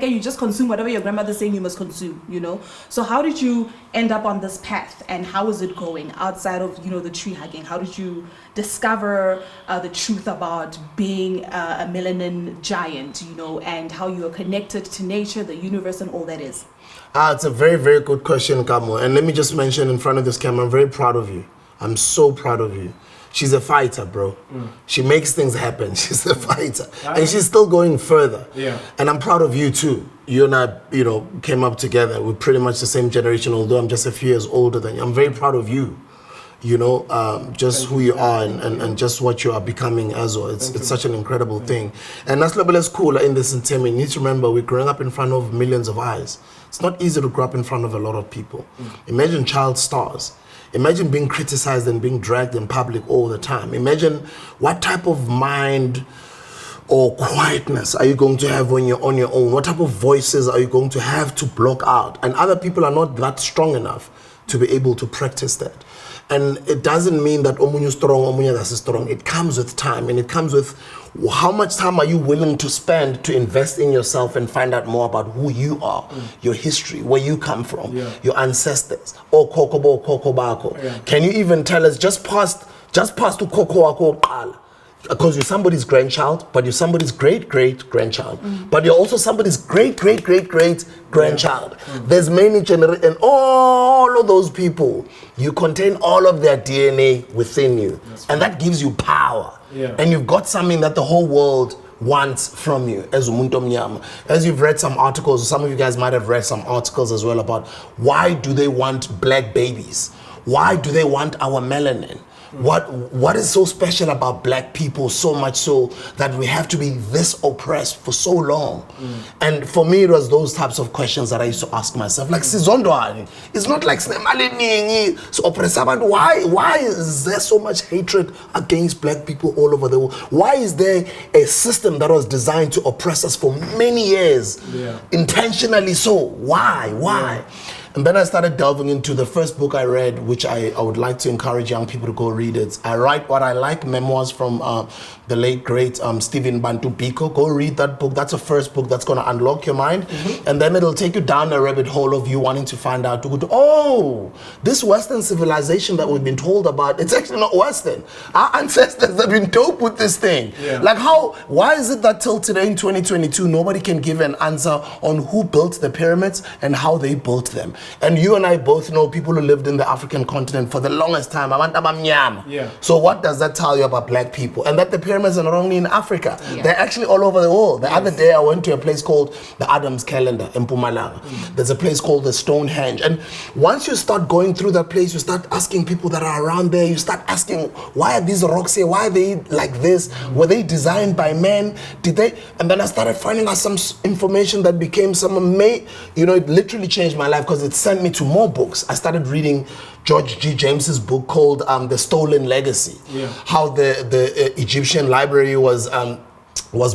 you just consume whatever your grandmother's saying you must consume, you know? So how did you end up on this path, and how is it going outside of, you know, the tree hugging? How did you discover the truth about being a melanin giant, you know, and how you are connected to nature, the universe, and all that is? It's a very, very good question, Kamo. And let me just mention in front of this camera, I'm very proud of you. I'm so proud of you. She's a fighter, bro. She makes things happen. She's a fighter. And she's still going further. Yeah. And I'm proud of you too. You and I, you know, came up together. We're pretty much the same generation, although I'm just a few years older than you. I'm very proud of you. You know, just who you are and just what you are becoming as well. It's such an incredible thing. And that's less cool in this team. You need to remember, we're growing up in front of millions of eyes. It's not easy to grow up in front of a lot of people. Imagine child stars. Imagine being criticized and being dragged in public all the time. Imagine what type of mind or quietness are you going to have when you're on your own? What type of voices are you going to have to block out? And other people are not that strong enough to be able to practice that. And it doesn't mean that omunyu strong, omunya that's strong. It comes with time, and it comes with how much time are you willing to spend to invest in yourself and find out more about who you are, your history, where you come from, your ancestors. Oh, Kokobo, Kokobako. Can you even tell us just past to Koko, because you're somebody's grandchild, but you're somebody's great-great-grandchild. But you're also somebody's great-great-great-great-grandchild. There's many generations, and all of those people, you contain all of their DNA within you. And that gives you power. And you've got something that the whole world wants from you as umuntu omnyama. As you've read some articles, some of you guys might have read some articles as well about why do they want black babies? Why do they want our melanin? What is so special about black people, so much so that we have to be this oppressed for so long? And for me, it was those types of questions that I used to ask myself. Like, Sizondwani, it's not like so oppressed. Why is there so much hatred against black people all over the world? Why is there a system that was designed to oppress us for many years, intentionally so? Why? And then I started delving into the first book I read, which I would like to encourage young people to go read it. I write what I like, memoirs from the late, great Stephen Bantu Biko. Go read that book. That's the first book that's going to unlock your mind. And then it'll take you down a rabbit hole of you wanting to find out, this Western civilization that we've been told about, it's actually not Western. Our ancestors have been dope with this thing. Like why is it that till today in 2022, nobody can give an answer on who built the pyramids and how they built them? And you and I both know people who lived in the African continent for the longest time. So what does that tell you about black people? And that the pyramids are not only in Africa, they're actually all over the world. The other day I went to a place called the Adams Calendar in Mpumalanga. There's a place called the Stonehenge. And once you start going through that place, you start asking people that are around there, you start asking, why are these rocks here? Why are they like this? Were they designed by men? Did they? And then I started finding out some information that became it literally changed my life, because it sent me to more books. I started reading George G. James's book called The Stolen Legacy. How the Egyptian library was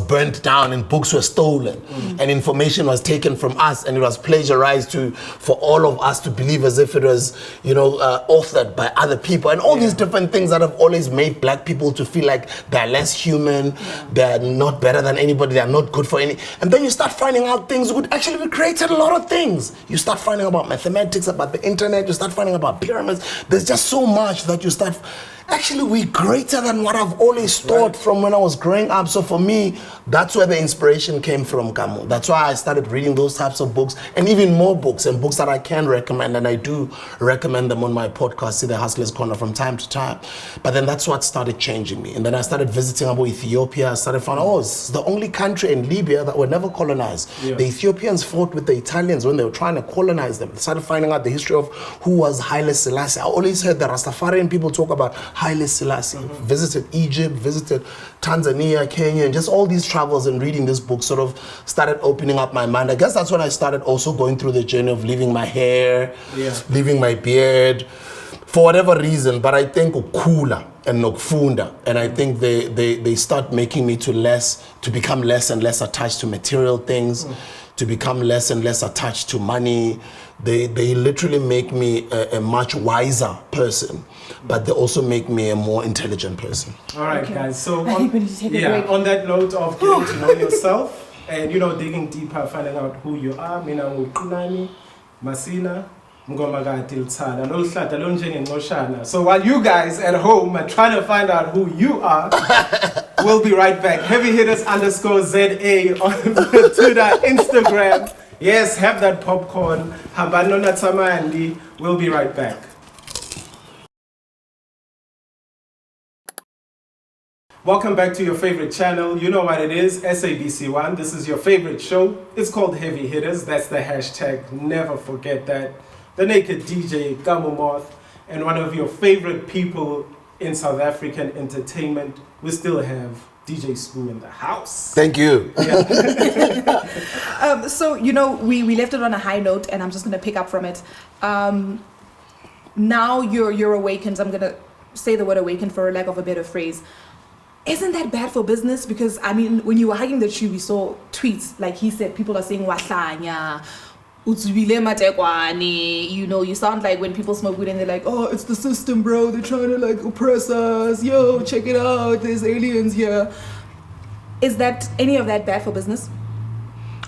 burnt down and books were stolen and information was taken from us, and it was plagiarized for all of us to believe as if it was authored by other people, and all these different things that have always made black people to feel like they're less human, they're not better than anybody, they're not good for any. And then you start finding out things actually we created a lot of things. You start finding about mathematics, about the internet, you start finding about pyramids. There's just so much that you start. Actually, we're greater than what I've always thought from when I was growing up. So for me, that's where the inspiration came from, Kamo. That's why I started reading those types of books, and even more books, and books that I can recommend, and I do recommend them on my podcast, See the Hustler's Corner, from time to time. But then that's what started changing me. And then I started visiting about Ethiopia. I started finding, it's the only country in Libya that were never colonized. The Ethiopians fought with the Italians when they were trying to colonize them. I started finding out the history of who was Haile Selassie. I always heard the Rastafarian people talk about Haile Selassie. Visited Egypt, visited Tanzania, Kenya, and just all these travels and reading this book sort of started opening up my mind. I guess that's when I started also going through the journey of leaving my hair, leaving my beard, for whatever reason. But I think ukula and nokfunda, and I think they start making me to become less and less attached to material things, to become less and less attached to money. They literally make me a much wiser person, but they also make me a more intelligent person. All right, guys. So I think we need to take a break. on that note of getting to know yourself and digging deeper, finding out who you are. Mina nguqinani Masina. So while you guys at home are trying to find out who you are, we'll be right back. Heavy Hitters _ZA on Twitter, Instagram. Yes, have that popcorn. Habanona Tamandi. We'll be right back. Welcome back to your favorite channel. You know what it is, SABC1. This is your favorite show. It's called Heavy Hitters. That's the hashtag. Never forget that. The naked DJ, Sbu, and one of your favorite people in South African entertainment. We still have DJ Sbu in the house. Thank you. Yeah. So, we left it on a high note, and I'm just going to pick up from it. Now you're awakened. I'm going to say the word awakened for lack of a better phrase. Isn't that bad for business? Because, when you were hugging the tree, we saw tweets. Like he said, people are saying, wahlanya. You sound like when people smoke weed and they're like, oh, it's the system, bro. They're trying to oppress us. Yo, check it out. There's aliens here. Is that any of that bad for business?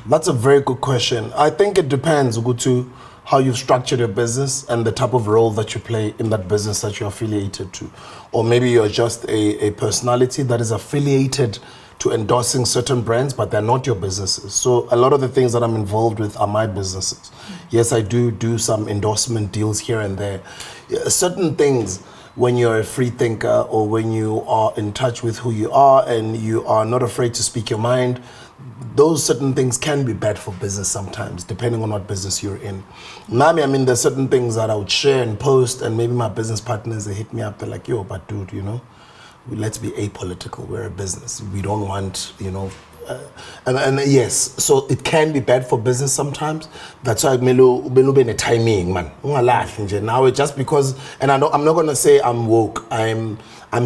That's a very good question. I think it depends, Ugutu, how you've structured your business and the type of role that you play in that business that you're affiliated to. Or maybe you're just a personality that is affiliated to endorsing certain brands, but they're not your businesses. So a lot of the things that I'm involved with are my businesses. Yes, I do some endorsement deals here and there. Certain things, when you're a free thinker or when you are in touch with who you are and you are not afraid to speak your mind, those certain things can be bad for business sometimes, depending on what business you're in. Nami, there's certain things that I would share and post, and maybe my business partners, they hit me up, they're like, yo, but dude, let's be apolitical. We're a business. We don't want, and yes, so it can be bad for business sometimes. That's why kumele ube timing, man. Now it's just because, and I'm not gonna say I'm woke. I'm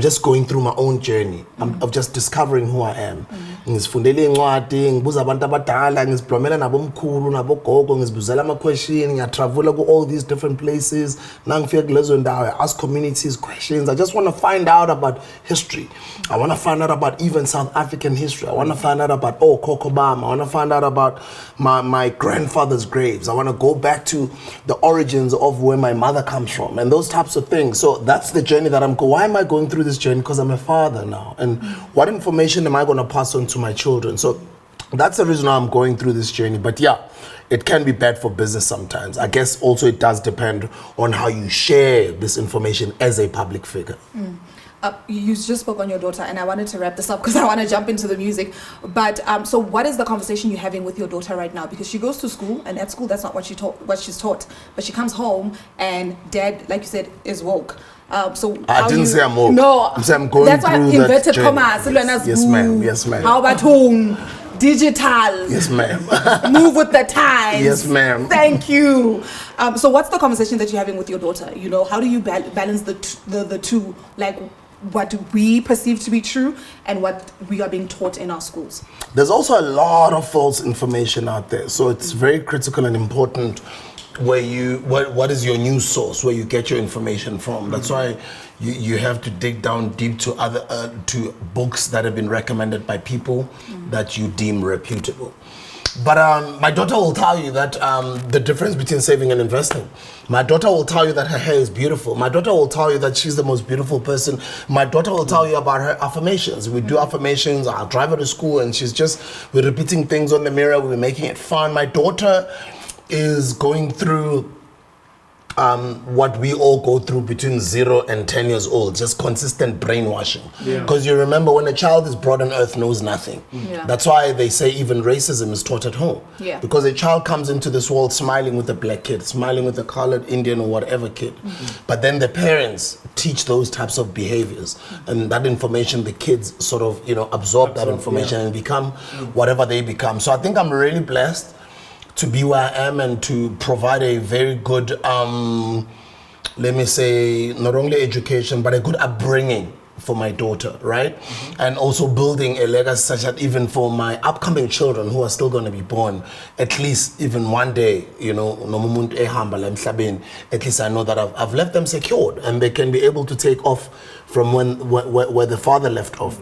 just going through my own journey. Of just discovering who I am. Ngizifundele incwadi, ngibuza abantu abadala, ngiziblomela nabomkhulu nabogogo, ngizibuzela ama-question, ngiyatravela ku all these different places. Nangifika kulezo ndawo, I ask communities questions. I just want to find out about history. I want to find out about even South African history. I want to find out about Kokobama. I want to find out about my grandfather's graves. I want to go back to the origins of where my mother comes from and those types of things. So that's the journey that I'm going. Why am I going through this journey? Because I'm a father now. And what information am I going to pass on to my children? So that's the reason why I'm going through this journey. But yeah, it can be bad for business sometimes. I guess also it does depend on how you share this information as a public figure. You just spoke on your daughter, and I wanted to wrap this up because I want to jump into the music. But so what is the conversation you're having with your daughter right now? Because she goes to school, and at school that's not what she's taught. But she comes home, and dad, like you said, is woke. So I didn't say I'm woke. No, I'm saying I'm going that's through why that inverted journey. commas. Yes, ma'am. Yes, ma'am. How about home? Digital. Yes, ma'am. Move with the times. Yes, ma'am. Thank you. So what's the conversation that you're having with your daughter? How do you balance the two? Like what we perceive to be true and what we are being taught in our schools. There's also a lot of false information out there. So it's very critical and important where what is your news source, where you get your information from. That's why you have to dig down deep to other to books that have been recommended by people that you deem reputable. But my daughter will tell you that the difference between saving and investing. My daughter will tell you that her hair is beautiful. My daughter will tell you that she's the most beautiful person. My daughter will tell you about her affirmations. We do affirmations. I'll drive her to school and we're repeating things on the mirror. We're making it fun. My daughter is going through what we all go through between 0 and 10 years old, just consistent brainwashing. Because you remember when a child is brought on earth knows nothing. That's why they say even racism is taught at home. Because a child comes into this world smiling with a black kid, smiling with a colored Indian or whatever kid. But then the parents teach those types of behaviors. And that information, the kids sort of, absorb that information and become whatever they become. So I think I'm really blessed to be where I am and to provide a very good, let me say, not only education, but a good upbringing for my daughter, right? And also building a legacy such that even for my upcoming children who are still going to be born, at least even one day, you know, at least I know that I've left them secured and they can be able to take off from where the father left off.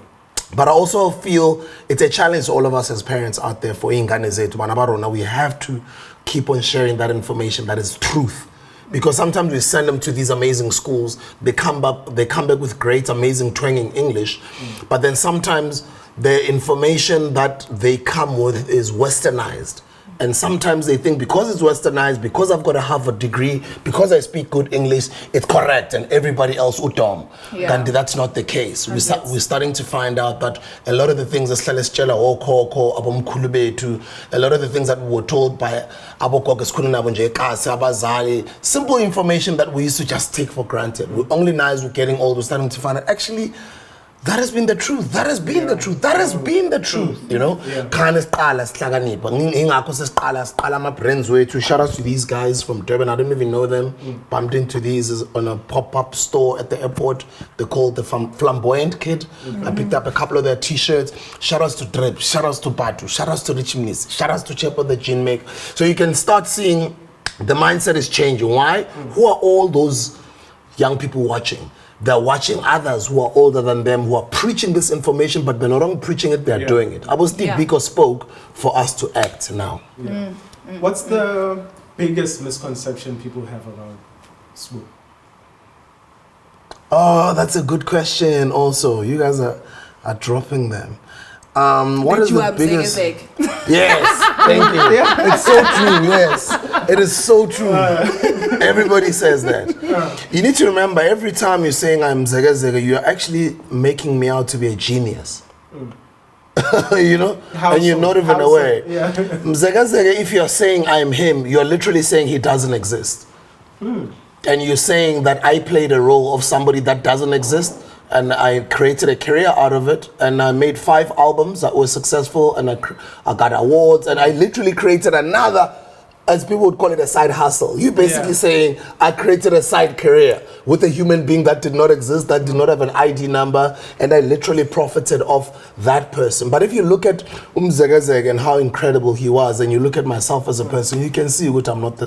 But I also feel it's a challenge to all of us as parents out there for ingane zethu bana barona. We have to keep on sharing that information that is truth. Because sometimes we send them to these amazing schools, they come back with great, amazing twanging English, but then sometimes the information that they come with is westernized. And sometimes they think because it's westernized, because I've got a Harvard degree, because I speak good English, it's correct and everybody else udom. And that's not the case. We're starting to find out that a lot of the things that a lot of the things that we were told by simple information that we used to just take for granted. We only now as we're getting old, we're starting to find out actually that has been the truth. That has been the truth. That has been the truth. You know, shout out to these guys from Durban. I don't even know them. Bumped into these on a pop-up store at the airport. They're called the Flamboyant Kid. I picked up a couple of their t-shirts. Shout outs to Drip. Shout outs to Batu. Shout outs to Rich Minis. Shout outs to Chepo the Gin Make. So you can start seeing the mindset is changing. Why? Who are all those young people watching? They're watching others who are older than them, who are preaching this information, but they're not only preaching it, they're doing it. Steve Biko spoke for us to act now. What's the biggest misconception people have around Sbu? Oh, that's a good question also. You guys are dropping them. What is the biggest? Yes, thank you. It's so true. Yes, it is so true. Everybody says that. You need to remember every time you're saying I'm Zega Zega, you're actually making me out to be a genius. You know, and you're not even aware. Zega Zega, if you're saying I'm him, you're literally saying he doesn't exist. And you're saying that I played a role of somebody that doesn't exist. And I created a career out of it, and I made 5 albums that were successful, and I got awards, and I literally created another, as people would call it, a side hustle. You're basically saying I created a side career with a human being that did not exist, that did not have an ID number, and I literally profited off that person. But if you look at Zega Zega and how incredible he was, and you look at myself as a person, you can see what I'm not the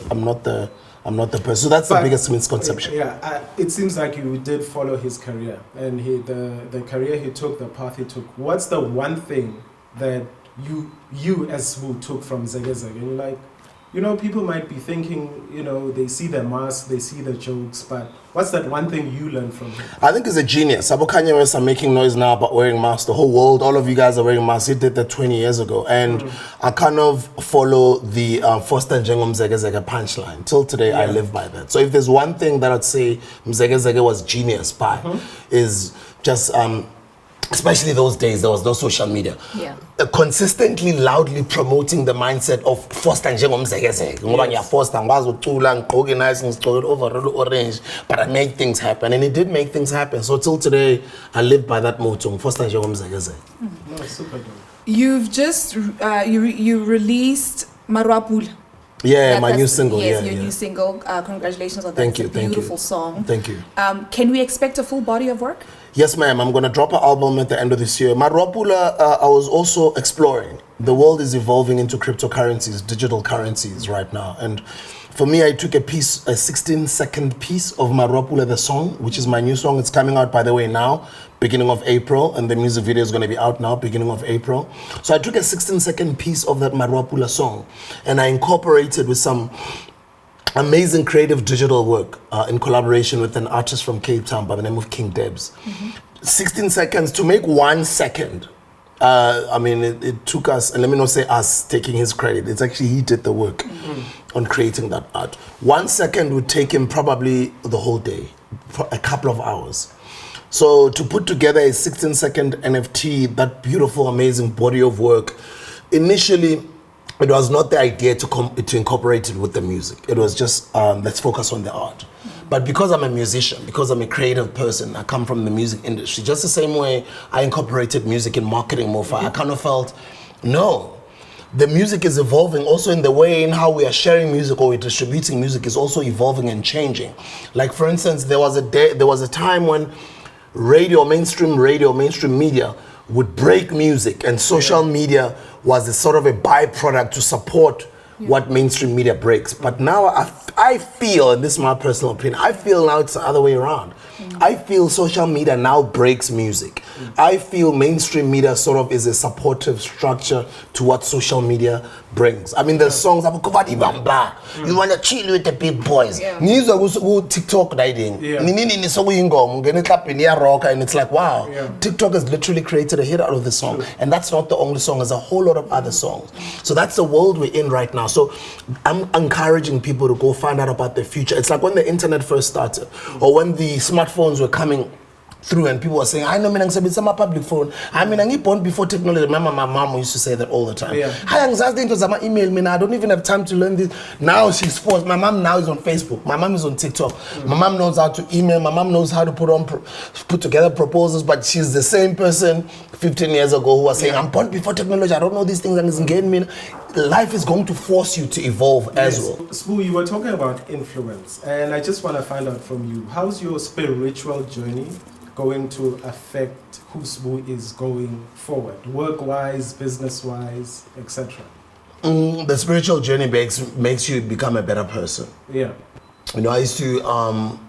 person. So that's the biggest misconception. It seems like you did follow his career, and the career he took, the path he took. What's the one thing that you as Sbu took from Zega Zega? And you're like, you know, people might be thinking, you know, they see the mask, they see the jokes, but what's that one thing you learned from him? I think he's a genius. Abu Kanye West are making noise now about wearing masks. The whole world, all of you guys are wearing masks. He did that 20 years ago. And I kind of follow the Foster Njengom Zega Zega punchline. Till today, I live by that. So if there's one thing that I'd say Zega Zega was genius by, is just... especially those days, there was no social media. Consistently, loudly promoting the mindset of Foster njengomzekeze. Ngoba ngiyafoster ngikwazi ukucula ngigqoke nice ngigqoke overall orange, but I made things happen, and it did make things happen. So till today, I live by that motto, Foster njengomzekeze. No, super dope. You've just you released Marwapula. Yeah, my new single. Yes, your new single. Congratulations on that. Thank you. Beautiful song. Thank you. Can we expect a full body of work? Yes, ma'am. I'm going to drop an album at the end of this year. Marwapula, I was also exploring. The world is evolving into cryptocurrencies, digital currencies right now. And for me, I took a 16-second piece of Marwapula, the song, which is my new song. It's coming out, by the way, now, beginning of April. And the music video is going to be out now, beginning of April. So I took a 16-second piece of that Marwapula song, and I incorporated with some amazing creative digital work in collaboration with an artist from Cape Town by the name of King Debs. 16 seconds to make 1 second. I mean, it took us, and let me not say us taking his credit, it's actually he did the work on creating that art. 1 second would take him probably the whole day, for a couple of hours. So to put together a 16-second NFT, that beautiful, amazing body of work, initially, it was not the idea to incorporate it with the music. It was just, let's focus on the art. But because I'm a musician, because I'm a creative person, I come from the music industry, just the same way I incorporated music in marketing more far, I kind of felt, no, the music is evolving also in the way in how we are sharing music or we're distributing music is also evolving and changing. Like for instance, there was a time when mainstream media would break music, and social media was a sort of a byproduct to support what mainstream media breaks. But now I feel, and this is my personal opinion, I feel now it's the other way around. I feel social media now breaks music. I feel mainstream media sort of is a supportive structure to what social media brings. I mean, there's songs like you want to chill with the big boys. News are TikTok writing. And it's like, wow, TikTok has literally created a hit out of the song. And that's not the only song, there's a whole lot of other songs. So that's the world we're in right now. So I'm encouraging people to go find out about the future. It's like when the internet first started, or when the smartphones were coming through and people were saying, I know it's a public phone. I mean, I born before technology. Remember, my mom used to say that all the time. I don't even have time to learn this. Now she's forced. My mom now is on Facebook. My mom is on TikTok. My mom knows how to email. My mom knows how to put together proposals. But she's the same person 15 years ago who was saying, I'm born before technology. I don't know these things and it's getting me. Life is going to force you to evolve as well. Sbu, you were talking about influence, and I just want to find out from you, how's your spiritual journey going to affect who Sbu is going forward, work-wise, business-wise, etc.? The spiritual journey makes you become a better person. Yeah. You know, I used to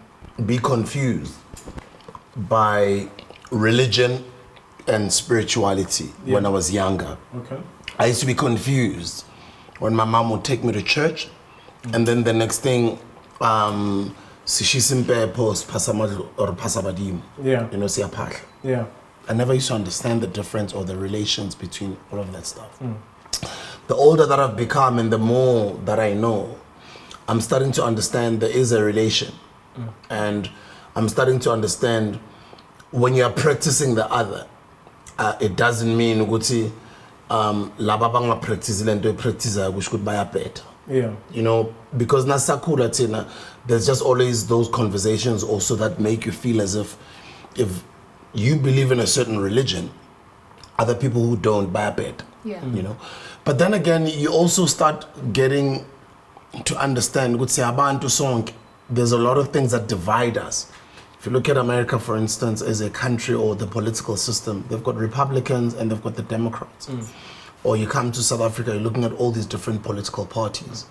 be confused by religion and spirituality when I was younger. Okay. I used to be confused when my mom would take me to church, and then the next thing, Sishisimpe post Pasamad or Pasabadim. Yeah. You know, Siapach. Yeah. I never used to understand the difference or the relations between all of that stuff. The older that I've become and the more that I know, I'm starting to understand there is a relation. And I'm starting to understand when you are practicing the other, it doesn't mean Guti lababanga practice lento practice which could buy a better. Yeah. You know, because Nasakura Tina, there's just always those conversations also that make you feel as if you believe in a certain religion, other people who don't buy a bed. Yeah. You know. But then again, you also start getting to understand, there's a lot of things that divide us. If you look at America, for instance, as a country or the political system, they've got Republicans and they've got the Democrats. Or you come to South Africa, you're looking at all these different political parties.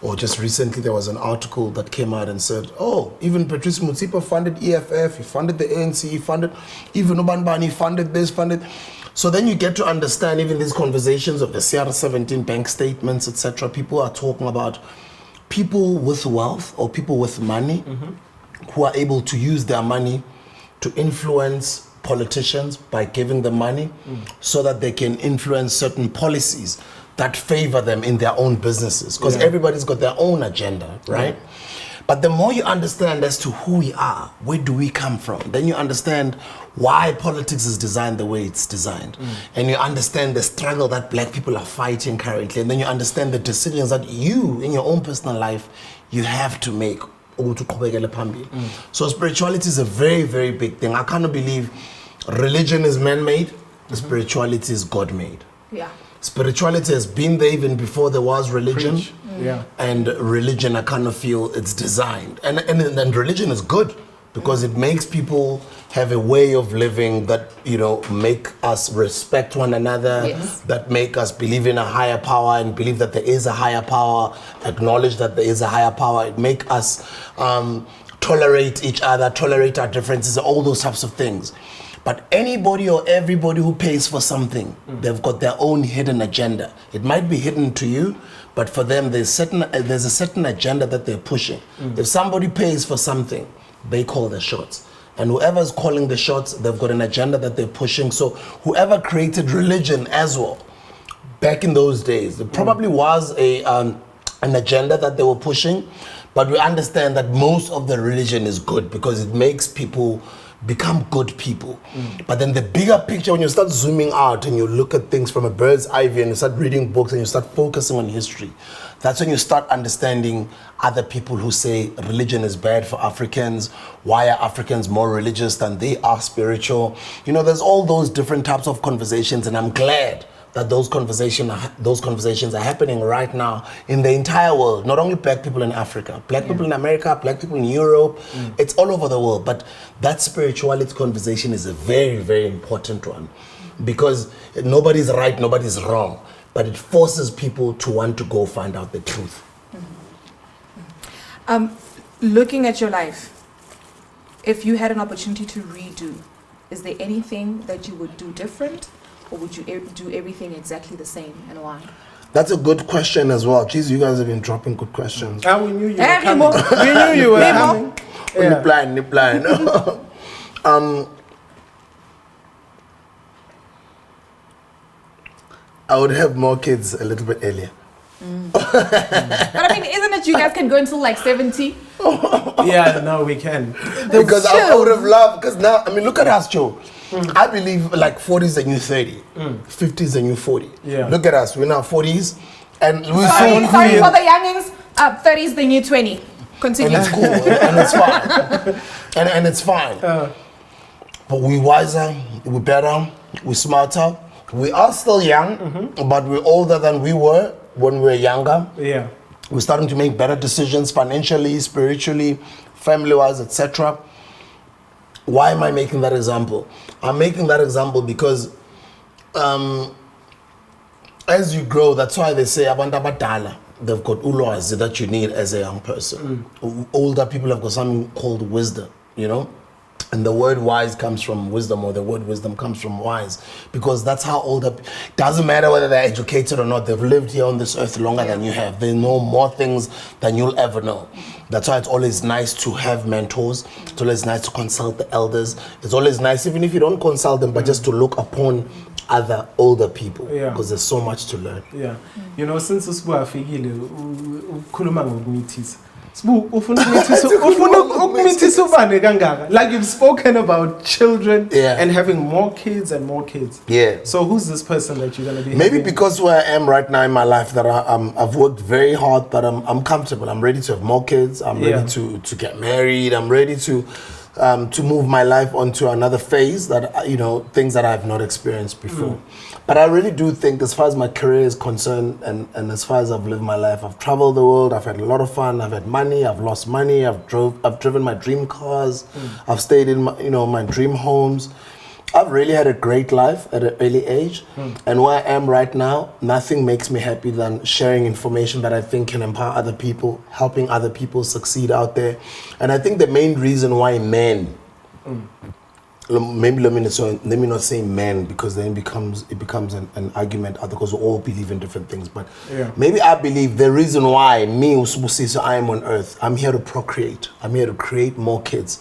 Or just recently there was an article that came out and said, oh, even Patrice Motsepe funded EFF, he funded the ANC, he funded, even Ubanbani funded this, funded. So then you get to understand even these conversations of the CR17 bank statements, etc. People are talking about people with wealth or people with money who are able to use their money to influence politicians by giving them money so that they can influence certain policies that favor them in their own businesses, because everybody's got their own agenda, right? But the more you understand as to who we are, where do we come from, then you understand why politics is designed the way it's designed. And you understand the struggle that black people are fighting currently, and then you understand the decisions that you, in your own personal life, you have to make. So spirituality is a very, very big thing. I cannot believe religion is man-made, spirituality is God-made. Yeah. Spirituality has been there even before there was religion. Yeah. And religion, I kind of feel it's designed. And religion is good because it makes people have a way of living that, you know, make us respect one another, that make us believe in a higher power and believe that there is a higher power, acknowledge that there is a higher power. It make us tolerate each other, tolerate our differences, all those types of things. But anybody or everybody who pays for something, they've got their own hidden agenda. It might be hidden to you, but for them, there's a certain agenda that they're pushing. If somebody pays for something, they call the shots. And whoever's calling the shots, they've got an agenda that they're pushing. So whoever created religion as well, back in those days, there probably was an agenda that they were pushing, but we understand that most of the religion is good because it makes people become good people. But then the bigger picture, when you start zooming out and you look at things from a bird's eye view and you start reading books and you start focusing on history, that's when you start understanding other people who say religion is bad for Africans. Why are Africans more religious than they are spiritual? You know, there's all those different types of conversations, and I'm glad that those conversations are happening right now in the entire world. Not only black people in Africa, black people in America, black people in Europe. It's all over the world. But that spirituality conversation is a very, very important one, because nobody's right, nobody's wrong. But it forces people to want to go find out the truth. Looking at your life, if you had an opportunity to redo, is there anything that you would do different, or would you do everything exactly the same, and why? That's a good question as well. Jeez, you guys have been dropping good questions. We knew you were coming. We knew you were coming. Nipline. I would have more kids a little bit earlier. But I mean, isn't it you guys can go until like 70? Yeah, no, we can. Because I would have loved, because now, I mean, look at us, Joe. I believe like 40 is the new 30, 50 is the new 40. Yeah. Look at us, we're now 40s, and we're Sorry for the youngins, 30 is the new 20. Continue. And it's cool, and it's fine. And it's fine. But we're wiser, we're better, we're smarter. We are still young, but we're older than we were when we were younger. Yeah. We're starting to make better decisions financially, spiritually, family-wise, etc. Why am I making that example? I'm making that example because as you grow, that's why they say abantu abadala, they've got ulwazi that you need as a young person. Older people have got something called wisdom, you know? And the word wise comes from wisdom, or the word wisdom comes from wise, because that's how older, doesn't matter whether they're educated or not, they've lived here on this earth longer than you have. They know more things than you'll ever know. That's why it's always nice to have mentors. It's always nice to consult the elders. It's always nice, even if you don't consult them, but just to look upon other older people, because there's so much to learn. Yeah. You know, since Sbu afikile, ukhuluma ngokumithisa. Sbu, ufuna ukumithisa ubani kangaka? Like, you've spoken about children and having more kids and more kids. Yeah. So who's this person that you're gonna be? Maybe because where I am right now in my life, that I've worked very hard, that I'm comfortable. I'm ready to have more kids. I'm ready to get married. I'm ready to move my life onto another phase, that, you know, things that I've not experienced before. But I really do think, as far as my career is concerned, and as far as I've lived my life, I've traveled the world, I've had a lot of fun, I've had money, I've lost money, I've driven my dream cars, I've stayed in my dream homes. I've really had a great life at an early age, and where I am right now, nothing makes me happy than sharing information that I think can empower other people, helping other people succeed out there. And I think the main reason why men, maybe let me not say men, because then it becomes an argument, because we all believe in different things. But maybe I believe the reason why me, Usbusiso, I am on earth, I'm here to procreate. I'm here to create more kids.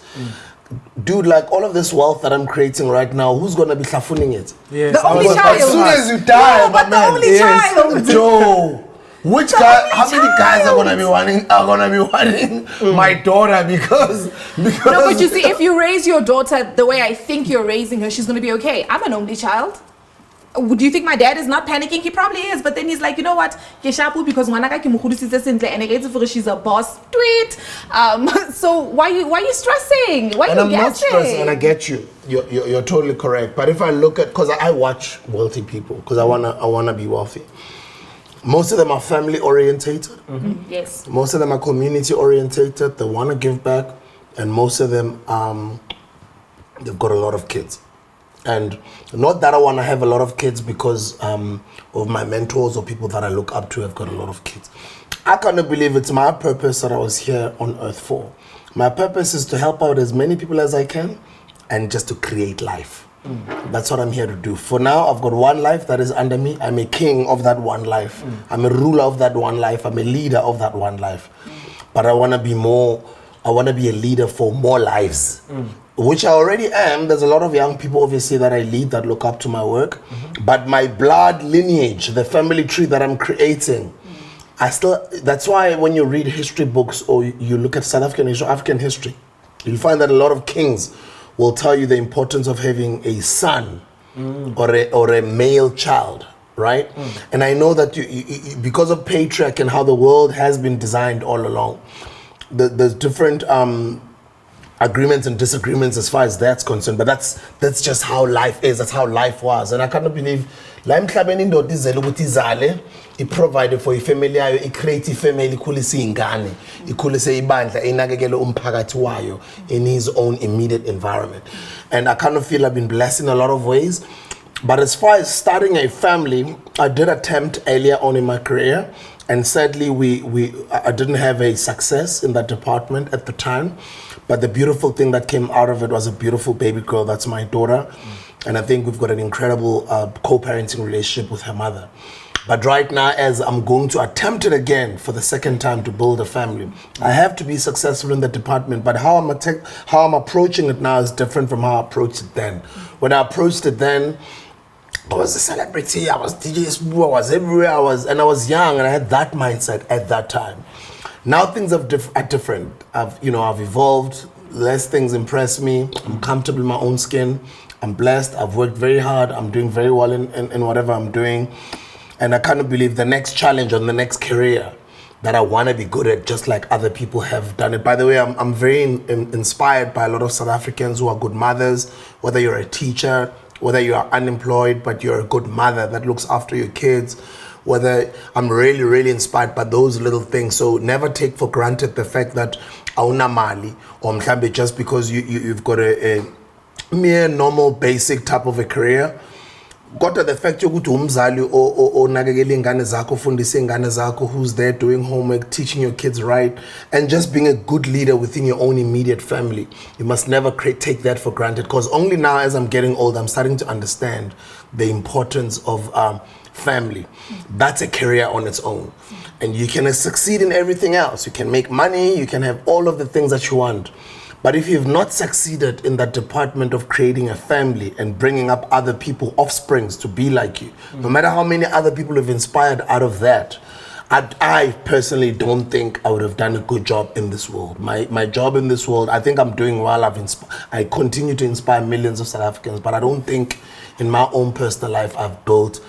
Dude, like all of this wealth that I'm creating right now, who's gonna be hlafuning it? Yes. The only child. As soon as you die, but the only child. Joe, which guy? How many guys are gonna be wanting my daughter because? No, but you see, if you raise your daughter the way I think you're raising her, she's gonna be okay. I'm an only child. Do you think my dad is not panicking? He probably is, but then he's like, you know what? Because she's a boss. Tweet. So why you stressing? Why And you I'm guessing? not stressing, and I get you. You're totally correct. But if I look at, because I watch wealthy people, because I wanna be wealthy. Most of them are family orientated. Yes. Most of them are community orientated. They want to give back, and most of them they've got a lot of kids. And not that I want to have a lot of kids because of my mentors or people that I look up to have got a lot of kids. I cannot believe it's my purpose that I was here on earth for. My purpose is to help out as many people as I can and just to create life. That's what I'm here to do. For now, I've got one life that is under me. I'm a king of that one life. I'm a ruler of that one life. I'm a leader of that one life. But I want to be more, I want to be a leader for more lives. Which I already am. There's a lot of young people, obviously, that I lead, that look up to my work. But my blood lineage, the family tree that I'm creating, that's why when you read history books or you look at South African history, you'll find that a lot of kings will tell you the importance of having a son or a male child, right? And I know that you, because of patriarchy and how the world has been designed all along, there's different agreements and disagreements as far as that's concerned, but that's just how life is. That's how life was. And I cannot believe La emhlabeni indoda izele ukuthi izale, i-provide for ifamily yayo, i-create ifamily, ikhulise iy'ngane, ikhulise ibandla, inakekele umphakathi wayo in his own immediate environment. And I kind of feel I've been blessed in a lot of ways. But as far as starting a family, I did attempt earlier on in my career, and sadly I didn't have a success in that department at the time. But the beautiful thing that came out of it was a beautiful baby girl. That's my daughter. And I think we've got an incredible co-parenting relationship with her mother. But right now, as I'm going to attempt it again for the second time to build a family, I have to be successful in the department. But how I'm approaching it now is different from how I approached it then. When I approached it then, I was a celebrity, I was DJ Sbu, I was everywhere, I was young, and I had that mindset at that time. Now things are different. I've evolved. Less things impress me. I'm comfortable in my own skin. I'm blessed. I've worked very hard. I'm doing very well in whatever I'm doing. And I kind of believe the next challenge on the next career that I want to be good at, just like other people have done it. By the way, I'm very inspired by a lot of South Africans who are good mothers, whether you're a teacher, whether you are unemployed, but you're a good mother that looks after your kids, whether I'm really, really inspired by those little things. So never take for granted the fact that awuna mali, or mhlambe just because you've got a mere normal basic type of a career. Got the fact yokuthi umzali onakekela ingane zakho, ufundisa ingane zakho, who's there doing homework, teaching your kids right, and just being a good leader within your own immediate family. You must never take that for granted, because only now as I'm getting older, I'm starting to understand the importance of family. That's a career on its own. And you can succeed in everything else. You can make money, you can have all of the things that you want. But if you've not succeeded in that department of creating a family and bringing up other people, offsprings, to be like you, no matter how many other people have inspired out of that, I personally don't think I would have done a good job in this world. My job in this world, I think I'm doing well. I continue to inspire millions of South Africans, but I don't think in my own personal life I've built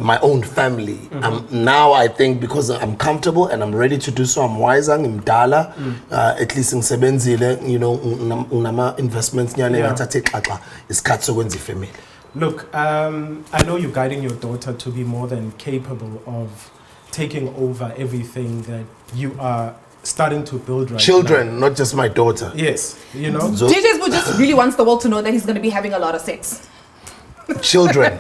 my own family. Now I think because I'm comfortable and I'm ready to do so, I'm wiser, I'm dala, at least in sebenzile, unama investments is cut so family. Look, I know you're guiding your daughter to be more than capable of taking over everything that you are starting to build right Children, now. not just my daughter. Yes, DJ Sbu just really wants the world to know that he's going to be having a lot of sex. Children.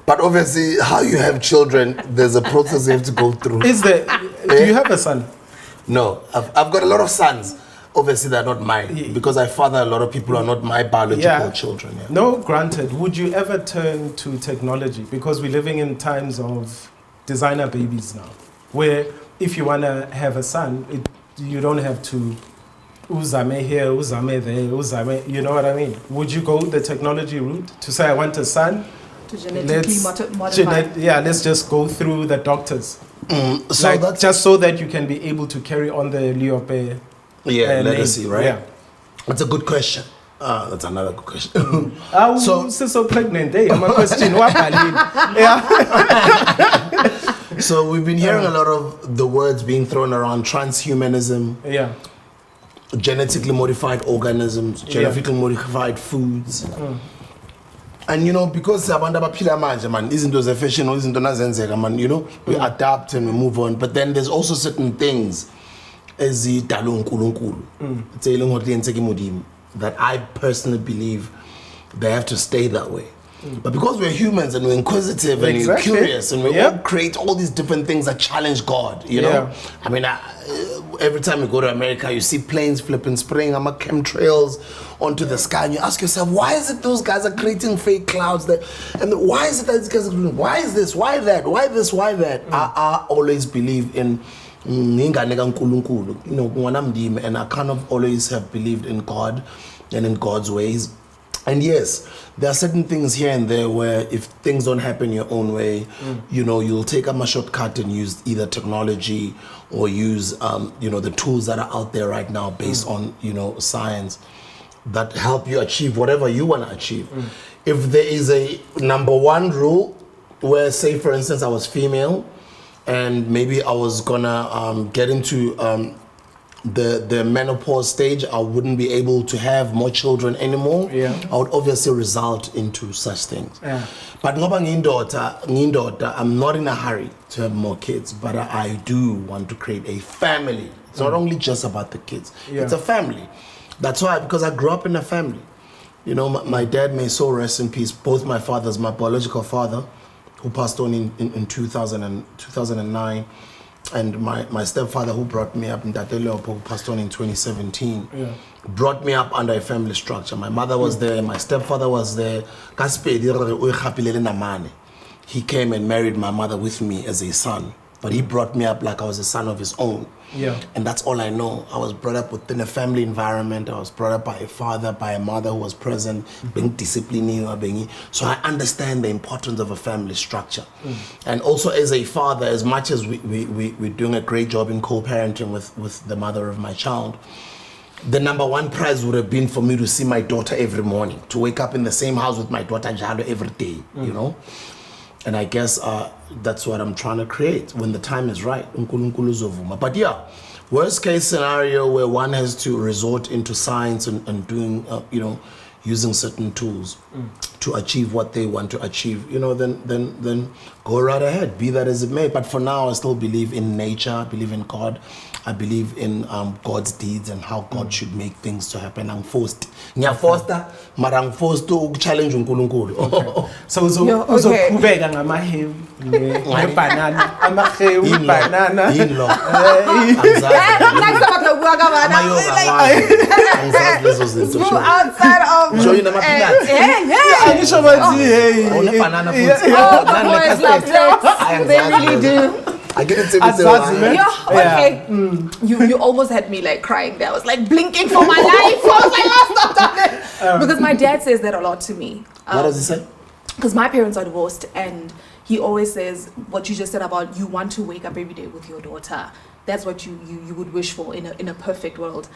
But obviously, how you have children, there's a process you have to go through. Do you have a son? No, I've got a lot of sons. Obviously, they're not mine, because I father a lot of people who are not my biological children. Yeah. No, granted. Would you ever turn to technology? Because we're living in times of designer babies now, where if you want to have a son, you don't have to uzame here, uzame there, uzame, you know what I mean? Would you go the technology route to say, I want a son? To genetically modify. Let's just go through the doctors. So like, that's just so that you can be able to carry on the Liope legacy, right? Yeah. That's a good question. That's another good question. So pregnant, I'm a question. So we've been hearing a lot of the words being thrown around: transhumanism, genetically modified organisms, genetically modified foods. And because abantu abaphila manje man, izinto ze fashion or izinto nazenzeka man, we adapt and we move on. But then there's also certain things ezidalwe uNkulunkulu that I personally believe they have to stay that way. But because we're humans and we're inquisitive and we're curious and we all create all these different things that challenge God, you know? I mean, every time you go to America, you see planes flipping, spraying chemtrails onto the sky, and you ask yourself, why is it those guys are creating fake clouds? And why is it that these guys are doing, why is this, why that, why this, why that? I always believe in and I kind of always have believed in God and in God's ways. And yes, there are certain things here and there where if things don't happen your own way, you'll take a shortcut and use either technology or use, the tools that are out there right now based on, science that help you achieve whatever you want to achieve. If there is a number one rule where, say, for instance, I was female and maybe I was gonna get into the menopause stage, I wouldn't be able to have more children anymore. Yeah. I would obviously result into such things. Yeah. But ngoba ngiyindoda, I'm not in a hurry to have more kids, but I do want to create a family. It's not only just about the kids. Yeah. It's a family. That's why, because I grew up in a family. You know, my dad, may so rest in peace, both my fathers, my biological father, who passed on in 2009, and my stepfather, who brought me up, who passed on in 2017, brought me up under a family structure. My mother was there, my stepfather was there. He came and married my mother with me as a son, but he brought me up like I was a son of his own. Yeah. And that's all I know. I was brought up within a family environment. I was brought up by a father, by a mother who was present, being disciplined. So I understand the importance of a family structure. And also as a father, as much as we're doing a great job in co-parenting with the mother of my child, the number one prize would have been for me to see my daughter every morning, to wake up in the same house with my daughter Jalo every day, you know? And I guess that's what I'm trying to create when the time is right. But yeah, worst case scenario where one has to resort into science and doing, using certain tools to achieve what they want to achieve, then go right ahead, be that as it may. But for now, I still believe in nature, I believe in God. I believe in God's deeds and how God should make things to happen. I'm forced. I'm forced to challenge uNkulunkulu. So uzoqhubeka ngamahewu ngebanana, amahewu banana. Outside of they really do. I get it okay. You almost had me like crying there. I was like blinking for my life. I was like, oh, stop that. Because my dad says that a lot to me. What does he say? Because my parents are divorced, and he always says what you just said about you want to wake up every day with your daughter. That's what you would wish for in a perfect world.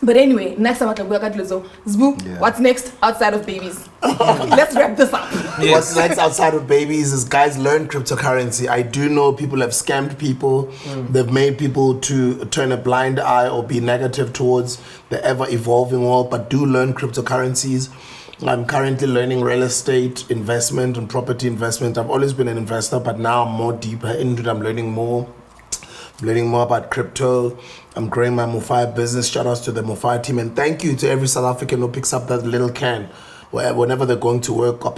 But anyway, next time Sbu, what's next outside of babies? Let's wrap this up. Yes. What's next outside of babies is, guys, learn cryptocurrency. I do know people have scammed people. They've made people to turn a blind eye or be negative towards the ever-evolving world, but do learn cryptocurrencies. I'm currently learning real estate investment and property investment. I've always been an investor, but now I'm more deeper into it. I'm learning more about crypto. I'm growing my Mufaya business. Shout outs to the Mufaya team, and thank you to every South African who picks up that little can whenever they're going to work. For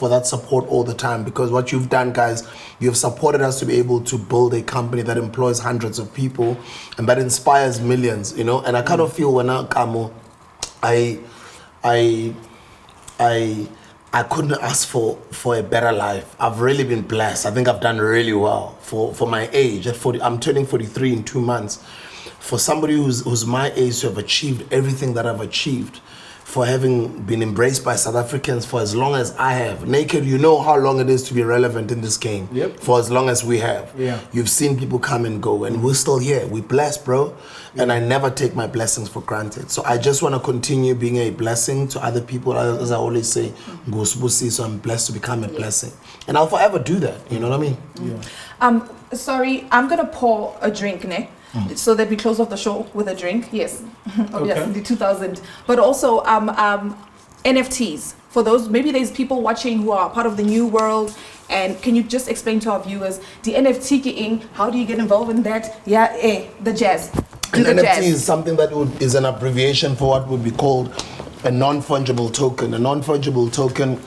that support all the time, because what you've done, guys, you've supported us to be able to build a company that employs hundreds of people and that inspires millions, and I kind of feel when I couldn't ask for a better life. I've really been blessed. I think I've done really well for my age. At 40, I'm turning 43 in 2 months. For somebody who's my age to have achieved everything that I've achieved, for having been embraced by South Africans for as long as I have. Naked, you know how long it is to be relevant in this game. Yep. For as long as we have. Yeah. You've seen people come and go, and we're still here. We're blessed, bro. And I never take my blessings for granted. So I just want to continue being a blessing to other people. As I always say, so I'm blessed to become a blessing. And I'll forever do that. You know what I mean? Yeah. Sorry, I'm going to pour a drink, ne? So that we close off the show with a drink. Yes. Obviously, 2000. But also NFTs. For those, maybe there's people watching who are part of the new world. And can you just explain to our viewers the NFT, how do you get involved in that? Yeah, the jazz. An NFT is something that is an abbreviation for what would be called a non-fungible token. A non-fungible token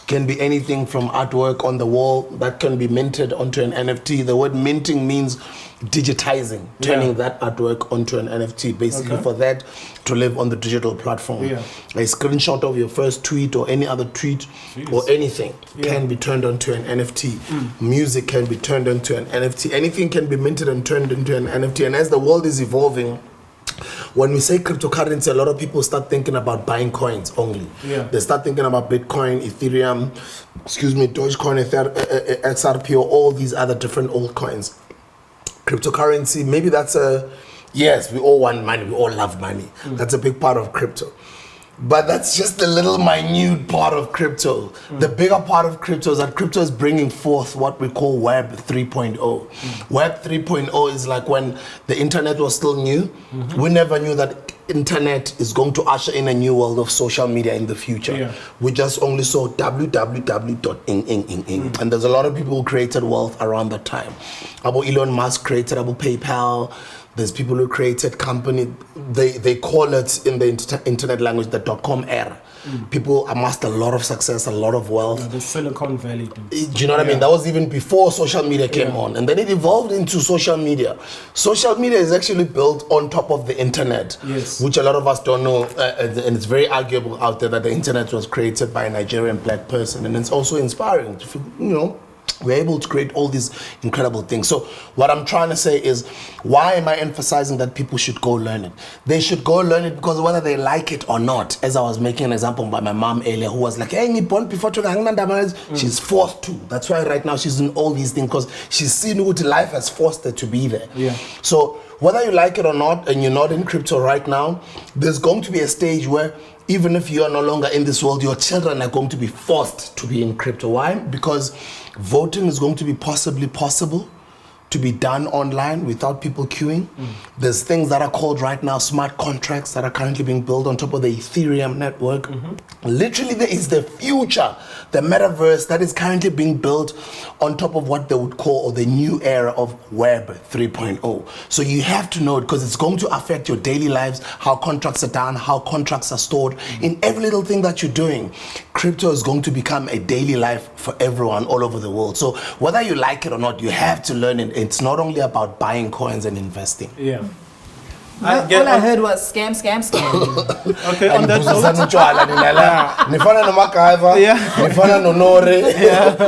can be anything from artwork on the wall that can be minted onto an NFT. The word minting means digitizing, turning that artwork onto an NFT, basically for that to live on the digital platform. A screenshot of your first tweet or any other tweet or anything can be turned onto an NFT. Music can be turned into an NFT. Anything can be minted and turned into an NFT. And as the world is evolving, when we say cryptocurrency, a lot of people start thinking about buying coins only. They start thinking about Bitcoin, Ethereum, Dogecoin, XRP, or all these other different altcoins. Cryptocurrency, maybe that's yes, we all want money, we all love money. That's a big part of crypto. But that's just a little minute part of crypto. The bigger part of crypto is that crypto is bringing forth what we call Web 3.0. Web 3.0 is like when the internet was still new. We never knew that internet is going to usher in a new world of social media in the future. We just only saw www.ing. And there's a lot of people who created wealth around that time. About Elon Musk created about PayPal. There's people who created company, they call it in the internet language the .com era. People amassed a lot of success, a lot of wealth. The Silicon Valley. Do you know what I mean? That was even before social media came on. And then it evolved into social media. Social media is actually built on top of the internet, which a lot of us don't know. And it's very arguable out there that the internet was created by a Nigerian black person. And it's also inspiring to, we're able to create all these incredible things. So what I'm trying to say is, why am I emphasizing that people should go learn it? They should go learn it because whether they like it or not, as I was making an example by my mom earlier, who was like, hey, she's forced to. That's why right now she's in all these things, because she's seen what life has forced her to be there. So whether you like it or not, and you're not in crypto right now, there's going to be a stage where even if you are no longer in this world, your children are going to be forced to be in crypto. Why? Because voting is going to be possible to be done online without people queuing. There's things that are called right now smart contracts that are currently being built on top of the Ethereum network. Literally, there is the future, the metaverse that is currently being built on top of what they would call the new era of Web 3.0. So you have to know it because it's going to affect your daily lives, how contracts are done, how contracts are stored, in every little thing that you're doing. Crypto is going to become a daily life for everyone all over the world. So whether you like it or not, you have to learn it. It's not only about buying coins and investing. All I heard was scam. Okay, on that note.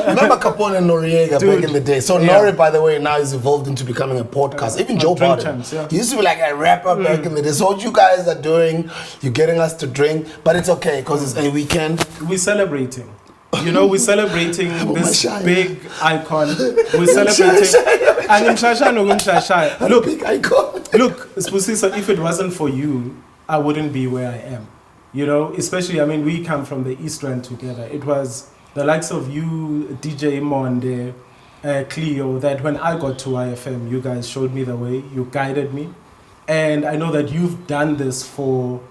Remember Capone and Noriega back in the day? So Nori, by the way, now is evolved into becoming a podcast. Even Joe Biden. He used to be like a rapper back in the day. So what you guys are doing, you're getting us to drink, but it's okay because it's a weekend. We're celebrating. We're celebrating this big icon. We're celebrating. Look, Spusisa, if it wasn't for you, I wouldn't be where I am. Especially, we come from the East Rand together. It was the likes of you, DJ Monde, Cleo, that when I got to IFM, you guys showed me the way, you guided me. And I know that you've done this for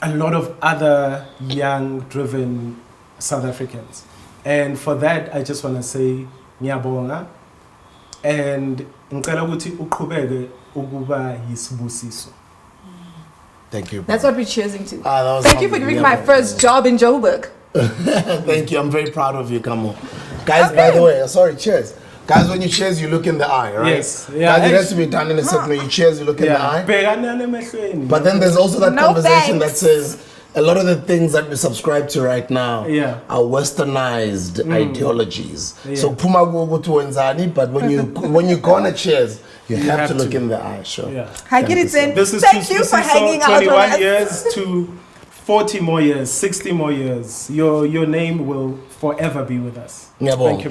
a lot of other young, driven South Africans. And for that, I just want to say, ngiyabonga. And ngicela ukuthi uqhubeke ukuba yisibusiso. Thank you. That's what we're cheersing to. Thank you for giving my first job in Joburg. Thank you. I'm very proud of you, Kamo. Guys, by the way, sorry, cheers. Guys, when you cheers, you look in the eye, right? Yes. Yeah. Guys, it has to be done in a certain way. You cheers, you look in the eye. But then there's also that conversation that says, a lot of the things that we subscribe to right now are westernized ideologies. So Puma go to Wenzani, but when you go on a cheers, you have to look in the eye. Sure. I get it in. This is Thank you for hanging out with 21 us. years to 40 more years, 60 more years. Your name will forever be with us. Thank you.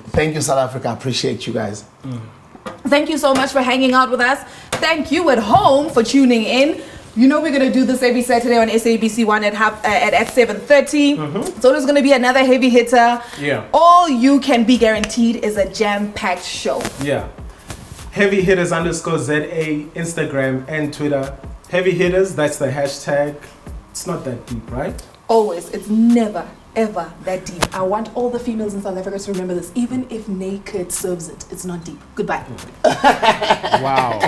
Thank you, South Africa. I appreciate you guys. Thank you so much for hanging out with us. Thank you at home for tuning in. We're going to do this every Saturday on SABC1 at 7:30. So there's going to be another heavy hitter. All you can be guaranteed is a jam-packed show. Heavy hitters _ZA, Instagram and Twitter. Heavy hitters, that's the hashtag. It's not that deep, right? Always. It's never, ever that deep. I want all the females in South Africa to remember this. Even if naked serves it, it's not deep. Goodbye. Wow.